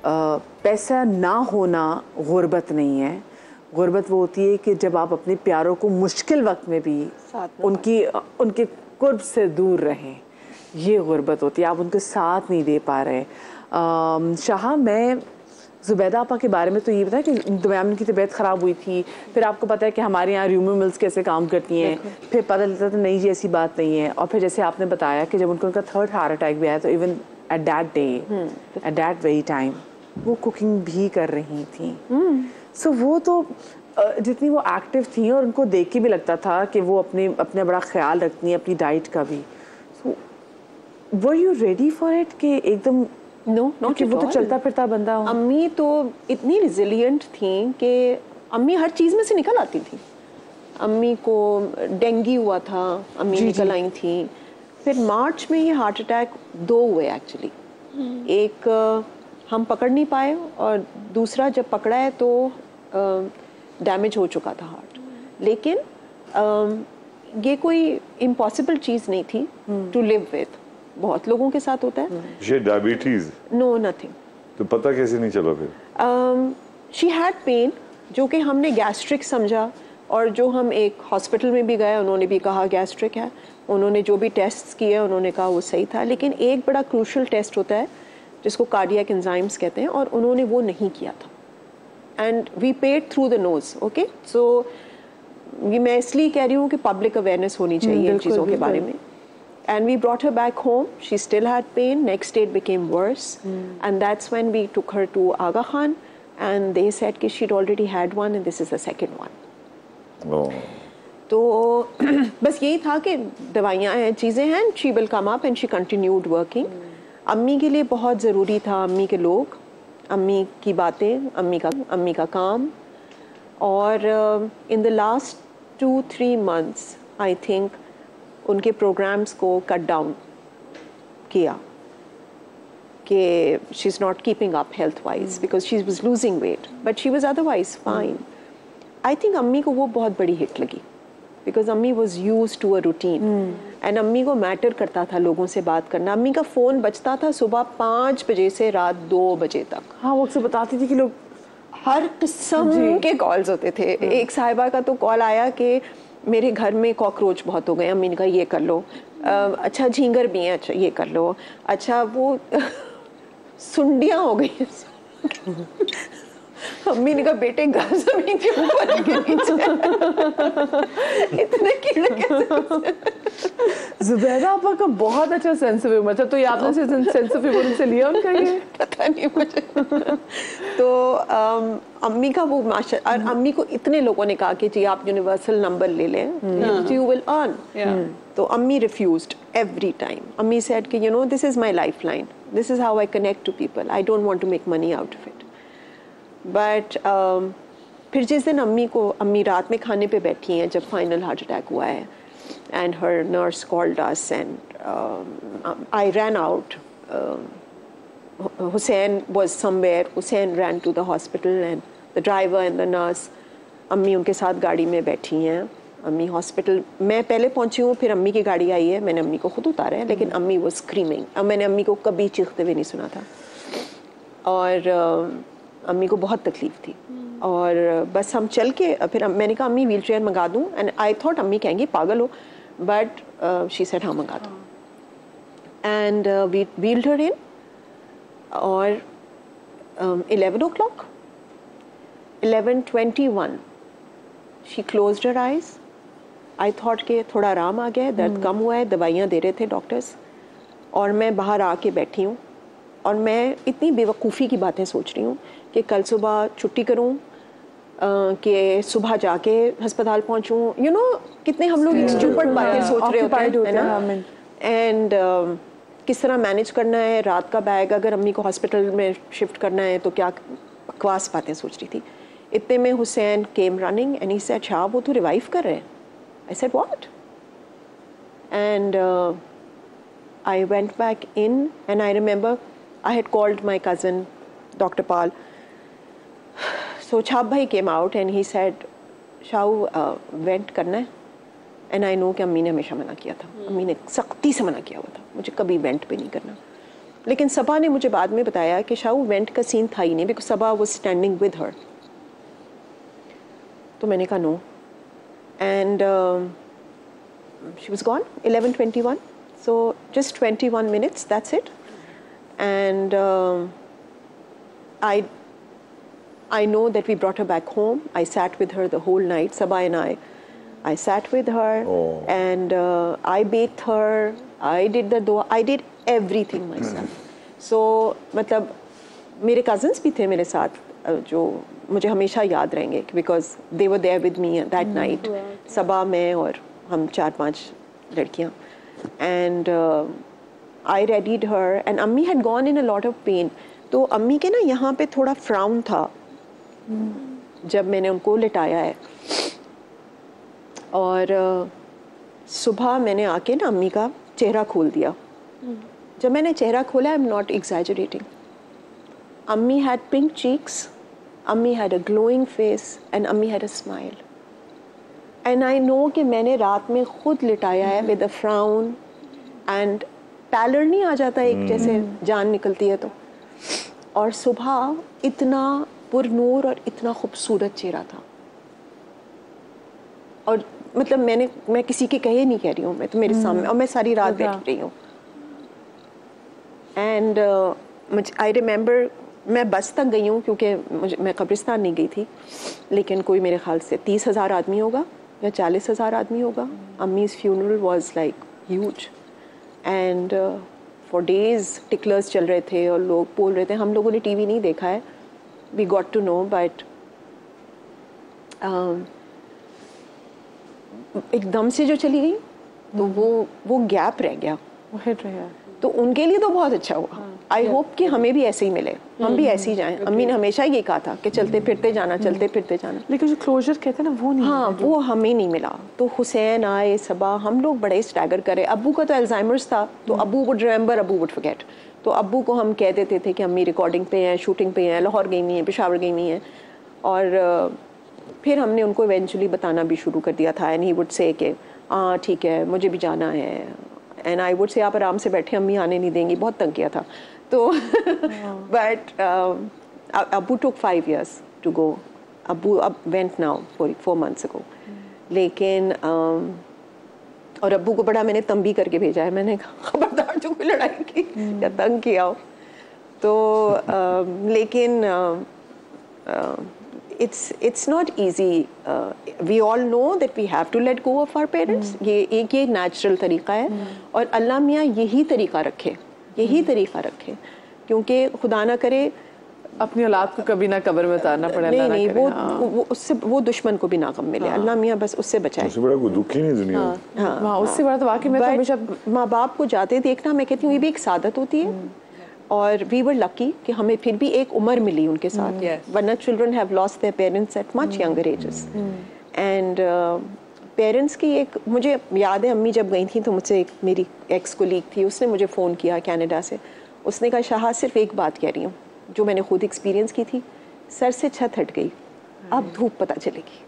पैसा ना होना गुर्बत नहीं है. गुर्बत वो होती है कि जब आप अपने प्यारों को मुश्किल वक्त में भी उनके कुर्ब से दूर रहें. ये गुर्बत होती है, आप उनके साथ नहीं दे पा रहे. शाह, मैं ज़ुबैदा आपा के बारे में तो ये बताया कि दुबई में उनकी तबीयत ख़राब हुई थी, फिर आपको पता है कि हमारे यहाँ र्यूमर मिल्स कैसे काम करती हैं, फिर पता चलता था नहीं जी ऐसी बात नहीं है. और फिर जैसे आपने बताया कि जब उनका 3rd हार्ट अटैक भी आया तो even at that day at that very time वो कुकिंग भी कर रही थी. सो वो तो जितनी वो एक्टिव थी और उनको देख के भी लगता था कि वो अपने बड़ा ख्याल रखती हैं अपनी डाइट का भी. So were you ready for it कि एकदम नो कि वो तो चलता फिरता बंदा हो. अम्मी तो इतनी रिजिलियंट थी कि अम्मी हर चीज़ में से निकल आती थी. अम्मी को डेंगू हुआ था, अम्मी निकल आई थी. फिर मार्च में ये हार्ट अटैक 2 हुए एक्चुअली. एक हम पकड़ नहीं पाए और दूसरा जब पकड़ा है तो डैमेज हो चुका था हार्ट. लेकिन ये कोई इम्पॉसिबल चीज़ नहीं थी टू लिव विद. बहुत लोगों के साथ होता है. ये डायबिटीज? No nothing. तो पता कैसे नहीं चला फिर? शी हैड पेन जो कि हमने गैस्ट्रिक समझा और जो हम एक हॉस्पिटल में भी गए उन्होंने भी कहा गैस्ट्रिक है. उन्होंने जो भी टेस्ट्स किए उन्होंने कहा वो सही था. लेकिन एक बड़ा क्रूशल टेस्ट होता है जिसको कार्डियक एंजाइम्स कहते हैं और उन्होंने वो नहीं किया था. And we paid through the nose. Okay, so ये मैं इसलिए कह रही हूँ कि पब्लिक अवेयरनेस होनी चाहिए इन चीज़ों के बारे में. And we brought her back home. She still had pain. Next day it became worse. And that's when we took her to Aga Khan. And they said that she'd already had one and this is the second one. Oh. तो बस यही था कि दवाइयाँ हैं, चीज़ें हैं. She will come up and she continued working. अम्मी के लिए बहुत ज़रूरी था अम्मी के लोग, अम्मी की बातें, अम्मी का काम. और in the last 2-3 months, I think उनके प्रोग्राम्स को कट डाउन किया कि she is not keeping up health wise because she was losing weight but she was otherwise fine. I think अम्मी को वो बहुत बड़ी हिट लगी बिकॉज अम्मी was used to a routine and अम्मी को मैटर करता था लोगों से बात करना. अम्मी का फ़ोन बजता था सुबह 5 बजे से रात 2 बजे तक. हाँ, वो अक्सर बताती थी कि लोग हर किस्म के कॉल्स होते थे. एक साहिबा का तो कॉल आया कि मेरे घर में कॉकरोच बहुत हो गए, अम्मी ने कहा ये कर लो, अच्छा झींगर भी हैं, अच्छा ये कर लो, अच्छा वो सुंडियाँ हो गई अम्मी ने कहा बेटे घर जमीन के ऊपर के नीचे इतने कीड़े कैसे। जुबैदा आपा का बहुत अच्छा सेंस ऑफ ह्यूमर था, तो ये आपने सेंस ऑफ ह्यूमर से लिया उनका ये? पता नहीं मुझे। तो अम्मी का वो माशा, और अम्मी को इतने लोगों ने कहा कि जी आप यूनिवर्सल नंबर ले लें, यू विल अर्न। तो अम्मी रिफ्यूज्ड एवरी टाइम। अम्मी सेड कि you know this is my lifeline, this is how I connect to people, I don't want to make money out of it. But फिर जिस दिन अम्मी रात में खाने पे बैठी हैं जब फाइनल हार्ट अटैक हुआ है, and her nurse called us and I ran out. Hussein was somewhere. Hussein ran to the hospital and the driver and the nurse. अम्मी उनके साथ गाड़ी में बैठी हैं। अम्मी हॉस्पिटल, मैं पहले पहुंची हूँ, फिर अम्मी की गाड़ी आई है, मैंने अम्मी को खुद उतारा है, लेकिन अम्मी वो स्क्रीमिंग, अब मैंने अम्मी को कभी चीखते हुए नहीं सुना था। और अम्मी को बहुत तकलीफ थी। और बस हम चल के फिर मैंने कहा अम्मी व्हील चेयर मंगा दूँ, एंड आई थॉट अम्मी कहेंगी पागल हो, बट शी सेड हाँ मंगा दो। एंड वी व्हील्ड हर इन, और 11 o'clock, 11:21 she closed her eyes. I thought कि थोड़ा आराम आ गया है, दर्द कम हुआ है, दवाइयाँ दे रहे थे डॉक्टर्स, और मैं बाहर आके बैठी हूँ और मैं इतनी बेवकूफ़ी की बातें सोच रही हूँ कि कल सुबह छुट्टी करूँ, कि सुबह जाके अस्पताल पहुँचूँ। यू नो कितने हम लोग स्टूपिड बातें सोच रहे होते हैं ना, एंड किस तरह मैनेज करना है रात का बैग, अगर अम्मी को हॉस्पिटल में शिफ्ट करना है तो क्या बकवास बातें सोच रही थी। इतने में Hussain came running and he said अच्छा वो तो रिवाइव कर रहे हैं। I said what, and I went back in and I remember I had called my cousin, Dr. Pal. So Chhap bhai came out and he said, Shahu, vent करना है। And I know कि अम्मी ने हमेशा मना किया था, अम्मी ने सख्ती से मना किया हुआ था मुझे कभी वेंट पे नहीं करना। लेकिन सबा ने मुझे बाद में बताया कि शाहू वेंट का सीन था ही नहीं, because Saba was standing with her। तो मैंने कहा no, and she was gone 11:21, so just 21 minutes, that's it। And I know that we brought her back home. I sat with her the whole night. Sabah and I sat with her, and I bathed her. I did the dua. I did everything myself. So मतलब मेरे cousins भी थे मेरे साथ जो मुझे हमेशा याद रहेंगे, because they were there with me that night. सबा, मैं और हम 4-5 लड़कियाँ, and I readied her, and अम्मी had gone in a lot of pain. तो अम्मी के ना यहाँ पे थोड़ा फ्राउन था जब मैंने उनको लिटाया है, और सुबह मैंने आके ना अम्मी का चेहरा खोल दिया। जब मैंने चेहरा खोला, आई एम नॉट एग्जैजरेटिंग, अम्मी had pink cheeks, अम्मी had a glowing face, and अम्मी had a smile. And I know कि मैंने रात में खुद लिटाया है with a frown, and pallor नहीं आ जाता एक जैसे जान निकलती है तो, और सुबह इतना पुरनूर और इतना खूबसूरत चेहरा था। और मतलब मैं किसी के कहे नहीं कह रही हूँ, मैं तो मेरे सामने, और मैं सारी रात बैठ रही हूँ। एंड आई रिमेंबर मैं बस तक गई हूँ क्योंकि मैं कब्रिस्तान नहीं गई थी, लेकिन कोई मेरे ख्याल से 30,000 आदमी होगा या 40,000 आदमी होगा। अम्मीज़ funeral was like huge, and for days टिकलर्स चल रहे थे और लोग बोल रहे थे। हम लोगों ने टीवी नहीं देखा है, we got to know, but एकदम से जो चली गई तो वो गैप रह गया, वो हिट रह गया। तो उनके लिए तो बहुत अच्छा हुआ। आई होप कि हमें भी ऐसे ही मिले, हम भी ऐसे ही जाएं। अम्मी ने हमेशा ये कहा था कि चलते फिरते जाना, चलते फिरते जाना, लेकिन जो क्लोजर कहते हैं ना वो नहीं, हाँ वो हमें नहीं मिला। तो हुसैन आए, सबा, हम लोग बड़े स्टैगर करे। अब्बू का तो अल्जाइमर्स था, तो अब्बू वुड रिमेंबर, अब्बू वुड फॉरगेट। तो अब्बू को हम कह देते थे कि अम्मी रिकॉर्डिंग पे हैं, शूटिंग पे हैं, लाहौर गई हुई हैं, पेशावर गई हुई हैं। और फिर हमने उनको इवेंचुअली बताना भी शुरू कर दिया था, एंड ही वुड से कि हाँ ठीक है मुझे भी जाना है, एंड आई वुड से आप आराम से बैठे, अम्मी आने नहीं देंगी। बहुत तंग किया था तो बट अब्बू took 5 years to go. Abu went now 4 months ago, लेकिन और अब्बू को बड़ा मैंने तंबी करके भेजा है, मैंने कहा खबरदार जो कोई लड़ाई की या तंग किया हो तो लेकिन it's not easy. We all know that we have to let go of our parents. ये नेचुरल तरीका है और अल्लाह मियाँ यही तरीका रखे, यही तरीका रखे, क्योंकि खुदा ना करे अपनी औलाद को कभी ना कब्र में उतारना पड़े। नहीं वो उससे वो दुश्मन को भी ना कम मिले। अल्लाह मियाँ बस उससे बचाए। उससे बड़ा कोई दुख ही नहीं दुनिया में। हाँ उससे बड़ा तो वाकई में हमेशा माँ बाप को जाते देखना, मैं कहती हूँ ये भी एक सादत होती है। और वी वर लकी कि हमें फिर भी एक उम्र मिली उनके साथ, वरना children have lost their parents at much younger ages. And parents की एक, मुझे याद है अम्मी जब गई थी तो मुझसे एक मेरी एक्स कोलीग थी, उसने मुझे फ़ोन किया कनाडा से, उसने कहा शाह सिर्फ एक बात कह रही हूँ जो मैंने खुद एक्सपीरियंस की थी, सर से छत हट गई, अब धूप पता चलेगी।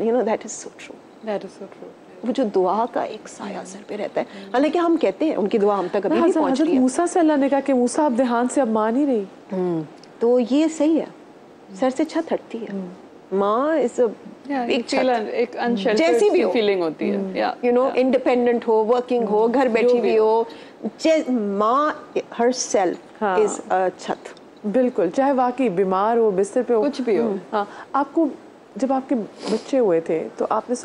You know that is so true, that is so true. वो जो दुआ का एक साया सर पे रहता है, हालांकि हम कहते हैं उनकी दुआ हम तक अभी भी पहुंच रही है। मूसा से अल्लाह ने कहा कि मूसा अब देहांत से अब मान ही रही, तो ये सही है, सर से छत हटती है। माँ इस एक जैसी भी फीलिंग होती है, यू नो, इंडिपेंडेंट हो, वर्किंग हो, घर बैठी भी हो, माँ हर सेल्फ इज अ छत। बिल्कुल, चाहे वाकई बीमार हो, बिस्तर पे हो, कुछ भी हो। हाँ, आपको जब आपके बच्चे हुए थे तो आपने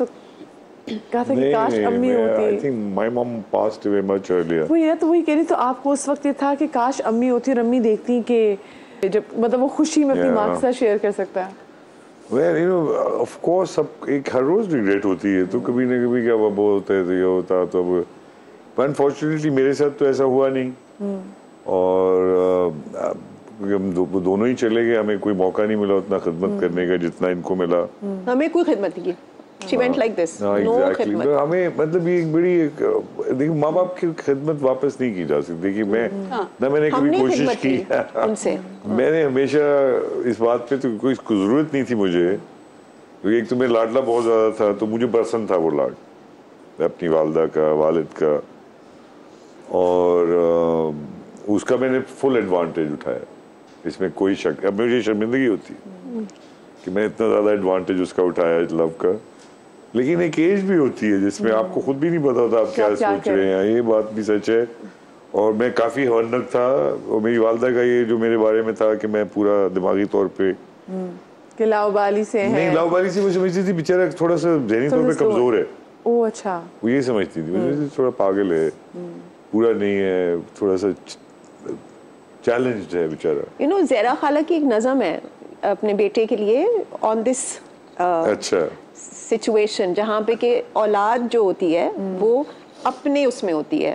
कहा था कि काश अम्मी होती। I think my mom passed away much earlier. वही है, तो वही कह रही, तो आपको उस वक्त ये था कि काश अम्मी होती और अम्मी देखती कि जब मतलब वो खुशी में अपनी माँ के साथ शेयर कर सकता है। Well, you know, of course, सब एक हर रोज रिग्रेट होती है, तो कभी ना कभी क्या वो होता है तो ये होता तो अब, पर अनफॉर्चुनेटली मेरे साथ तो ऐसा हुआ नहीं। और हम दोनों ही चले गए, हमें कोई मौका नहीं मिला उतना खिदमत करने का जितना इनको मिला। हमें कोई खिदमत नहीं की। She went like this. No खिदमत। हमें मतलब ये एक बड़ी देखिए माँ बाप की खिदमत वापस नहीं की जा सकती। देखिए मैं ना मैंने कभी कोशिश की उनसे, मैंने हमेशा इस बात पे तो कोई जरूरत नहीं थी मुझे, क्योंकि एक तो मेरा लाडला बहुत ज्यादा था, तो मुझे पसंद था वो लाड अपनी वालदा का, वालिद का, और उसका मैंने फुल एडवांटेज उठाया, इसमें कोई शक। अब मुझे शर्मिंदगी होती है कि मैं इतना ज्यादा एडवांटेज उसका उठाया इस लव का, लेकिन एक एज भी होती है जिसमें आपको खुद भी नहीं पता होता आप क्या सोच रहे हैं। ये बात भी सच है। और मैं काफी हवनक था, और मेरी वालदा का ये जो मेरे बारे में था कि मैं पूरा दिमागी तौर पे कि लाउबाली से है। नहीं, लाउबाली से वो समझती थी बेचारा थोड़ा सा ज़हनी तौर पे कमजोर है। ओह अच्छा, वो ये समझती थी थोड़ा पागल है, पूरा नहीं है, थोड़ा सा चैलेंज्ड है बेचारा। यू नो, ज़हरा खाला की एक नज़म है अपने बेटे के लिए ऑन दिस अच्छा सिचुएशन, जहाँ पे कि औलाद जो होती है वो अपने उसमें होती है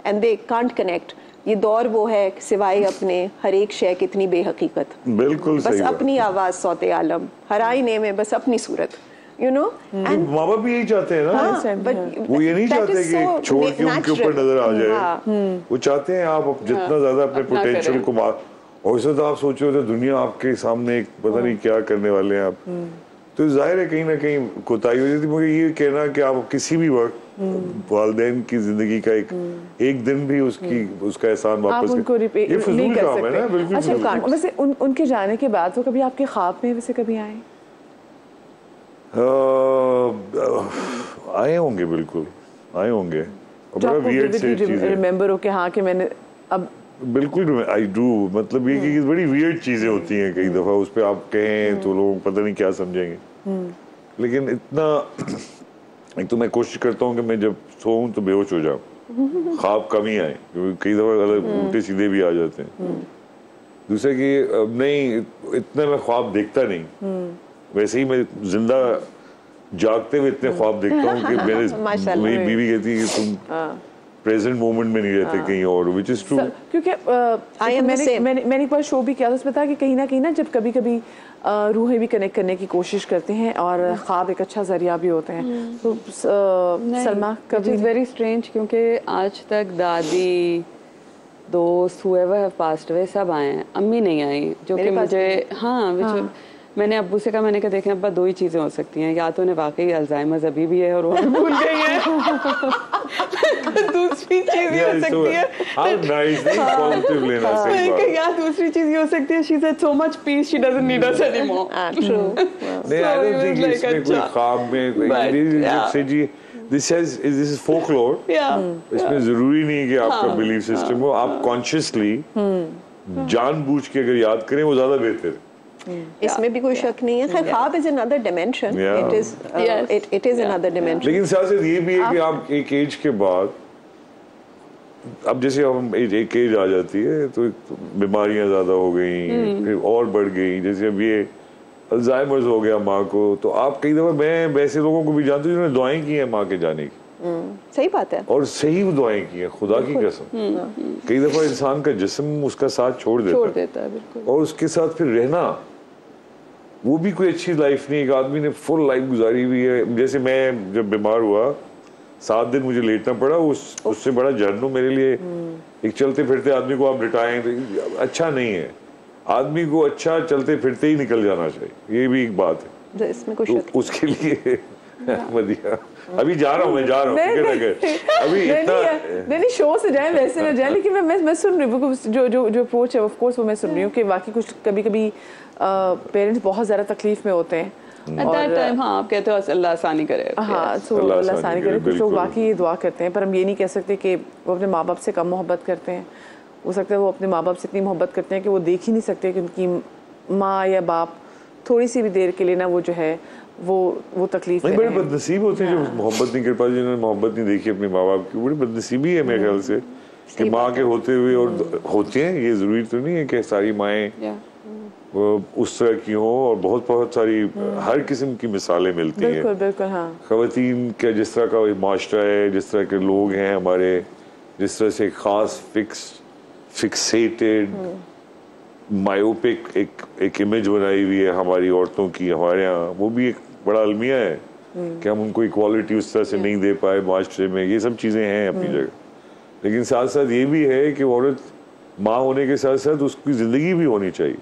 एंड दे कांट कनेक्ट। ये दौर वो है सिवाय अपने हर एक शय कितनी बेहकीकत, बिल्कुल बस अपनी आवाज सौते आलम, हर आईने में बस अपनी सूरत, यू नो। एंड माँ बाप भी यही चाहते हैं ना, वो ये नहीं चाहते कि छोड़ के उनके ऊपर नजर आ जाए। वो चाहते हैं आप जितना ज्यादा अपने पोटेंशियल को मार, और इससे तो आप सोचो तो दुनिया आपके सामने एक पता नहीं क्या करने वाले हैं आप, तो जाहिर है कहीं ना कहीं कोताही हो जाती। मुझे ये कहना कि आप किसी भी वक्त वालिदैन की जिंदगी का एक दिन भी उसका एहसान वापस उनको ये फजूल काम है ना, बिल्कुल। अच्छा, वैसे उनके जाने के बाद वो कभी आपके ख्वाब में वैसे कभी आए? आए होंगे, बिल्कुल आए होंगे। बड़ा वियर्ड सी चीज़ है, रिमेंबर हो कि हाँ कि मैंने अब बिल्कुल आई डू, मतलब ये कि बड़ी वियर्ड चीजें होती हैं कई दफा, उस पर आप कहें तो लोग पता नहीं क्या समझेंगे। लेकिन इतना एक तो मैं कोशिश करता हूँ कि मैं जब सोऊं तो बेहोश हो जाऊं, ख्वाब कम ही आए, क्योंकि कई दफा गलत उल्टे सीधे भी आ जाते हैं। दूसरा कि नहीं इतना मैं ख्वाब देखता नहीं, वैसे ही मैं जिंदा जागते हुए इतने ख्वाब देखता हूँ कि मेरी बीवी कहती है कि तुम प्रेजेंट मोमेंट में नहीं रहते कहीं और, which is true। क्योंकि मैंने एक बार शो भी किया था, उसमें था कि कहीं ना जब कभी कभी रूहें भी कनेक्ट करने की कोशिश करते हैं और ख्वाब एक अच्छा जरिया भी होते हैं। तो सलमा कभी वेरी स्ट्रेंज, क्योंकि आज तक दादी, दोस्त, whoever have passed away सब आए हैं, अम्मी नहीं आई, जो कि मुझे मैंने अब्बू से कहा, मैंने कहा देखें अब्बा, 2 ही चीज़ें हो सकती हैं, या तो उन्हें वाकई अल्जाइमर्स अभी भी है और वो भूल गई है, दूसरी चीज़ ये हो सकती है, या दूसरी चीज़ ये हो सकती है, she said so much peace she doesn't need us anymore. नहीं, I don't think इसमें कोई ख्वाब में this is folklore. इसमें जरूरी नहीं है कि आपका बिलीफ सिस्टम हो, आप कॉन्शियसली जानबूझ के अगर याद करें वो ज्यादा बेहतर है। इसमें भी कोई शक नहीं है। खैर ख्वाब is another dimension, it is another dimension. लेकिन साथ साथ ये भी है कि आप एक एज के बाद, अब जैसे हम एक एज आ जाती है तो बीमारियां ज्यादा हो गई, फिर और बढ़ गई, जैसे अब ये अल्जाइमर्स हो गया माँ को, तो आप कई दफा, मैं वैसे लोगों को भी जानती हूँ जिन्होंने दुआएं की हैं माँ के जाने की, सही बात है, और सही दुआएं की हैं, खुदा की कसम। कई दफा इंसान का जिस्म उसका साथ छोड़ देता है बिल्कुल, और उसके साथ फिर रहना वो भी कोई अच्छी लाइफ नहीं। एक आदमी ने फुल लाइफ गुजारी हुई है, जैसे मैं जब बीमार हुआ 7 दिन मुझे लेटना पड़ा, उससे बड़ा जहन्नुम मेरे लिए एक चलते फिरते आदमी को आप लिटाएं तो अच्छा नहीं है। आदमी को अच्छा चलते फिरते ही निकल जाना चाहिए, ये भी एक बात है। इसमें कुछ तो उसके लिए मदिया अभी जा रहा हूँ, मैं जा रहा हूँ अभी इतना नहीं शो से जाए वैसे ना जाए, लेकिन मैं सुन रही हूँ जो अप्रोच है ऑफ कोर्स वो मैं सुन रही हूँ कि वाकई कुछ कभी कभी पेरेंट्स बहुत ज़्यादा तकलीफ में होते हैं At that time, हाँ आप कहते हो अल्लाह आसानी करे, हाँ सो अल्लाह आसानी करे। कुछ लोग वाकई दुआ करते हैं, पर हम ये नहीं कह सकते कि वो अपने माँ बाप से कम मोहब्बत करते हैं। हो सकता है वो अपने माँ बाप से इतनी मोहब्बत करते हैं कि वो देख ही नहीं सकते कि उनकी माँ या बाप थोड़ी सी भी देर के लिए ना वो जो है वो तकलीफ नहीं, बड़े बदनसीब होते हैं जो मोहब्बत नहीं कर पाते, जिन्होंने मोहब्त नहीं देखी अपने माँ बाप की, बड़ी बदनसीबी है मेरे ख्याल से कि माँ के होते हुए, और होते हैं, ये जरूरी तो नहीं है कि सारी माएँ उस तरह की हो, और बहुत सारी हर किस्म की मिसालें मिलती हैं। बिल्कुल हाँ। ख़वातीन का जिस तरह का माशरा है, जिस तरह के लोग हैं हमारे, जिस तरह से खास फिक्सेटेड मायोपिक एक इमेज बनाई हुई है हमारी औरतों की हमारे यहाँ, वो भी एक बड़ा अलमिया है कि हम उनको इक्वालिटी उस तरह से नहीं दे पाए माशरे में। ये सब चीज़ें हैं अपनी जगह, लेकिन साथ साथ ये भी है कि औरत माँ होने के साथ साथ उसकी जिंदगी भी होनी चाहिए।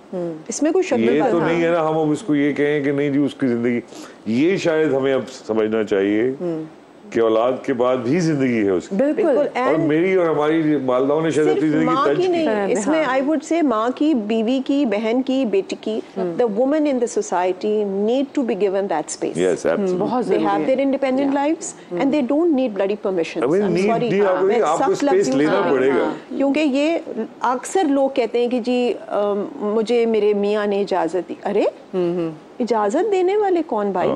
इसमें कोई शक ये तो नहीं है ना हम अब उसको ये कहें कि नहीं जी उसकी जिंदगी, ये शायद हमें अब समझना चाहिए कि औलाद के बाद भी जिंदगी है उसकी। बिल्कुल। और मेरी और हमारी वालिदाओं ने शायद अपनी जिंदगी तज की नहीं, इसमें आई वुड से माँ की, बीवी की, बहन की, बेटी की, the woman in the society need to be given that space. Yes absolutely, they have their independent lives and they don't need bloody permission. I am sorry, आपको स्पेस लेना पड़ेगा, क्योंकि ये अक्सर लोग कहते हैं कि जी मुझे मेरे मियाँ ने इजाजत दी। अरे इजाजत देने वाले कौन भाई?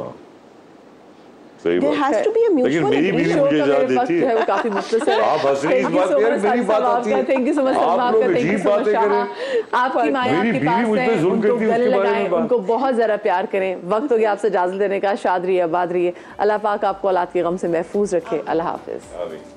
There has to be a mutual लेकिन मेरी बीवी मुझे इजाजत देती है। वो काफी मुख्तसर है। आप हंस रही इस बात पे, मेरी बात आती है। थैंक यू सो मच, आप लोग अजीब बातें करें। आपकी माँ आपके पास है, उनको गले लगाएं, उनको बहुत ज़रा प्यार करें। वक्त हो गया आपसे इजाज़त लेने का। शाद रहिए, आबाद रहिए। अल्लाह पाक आपको औलाद के गम से महफूज रखे। अल्लाह हाफिज़।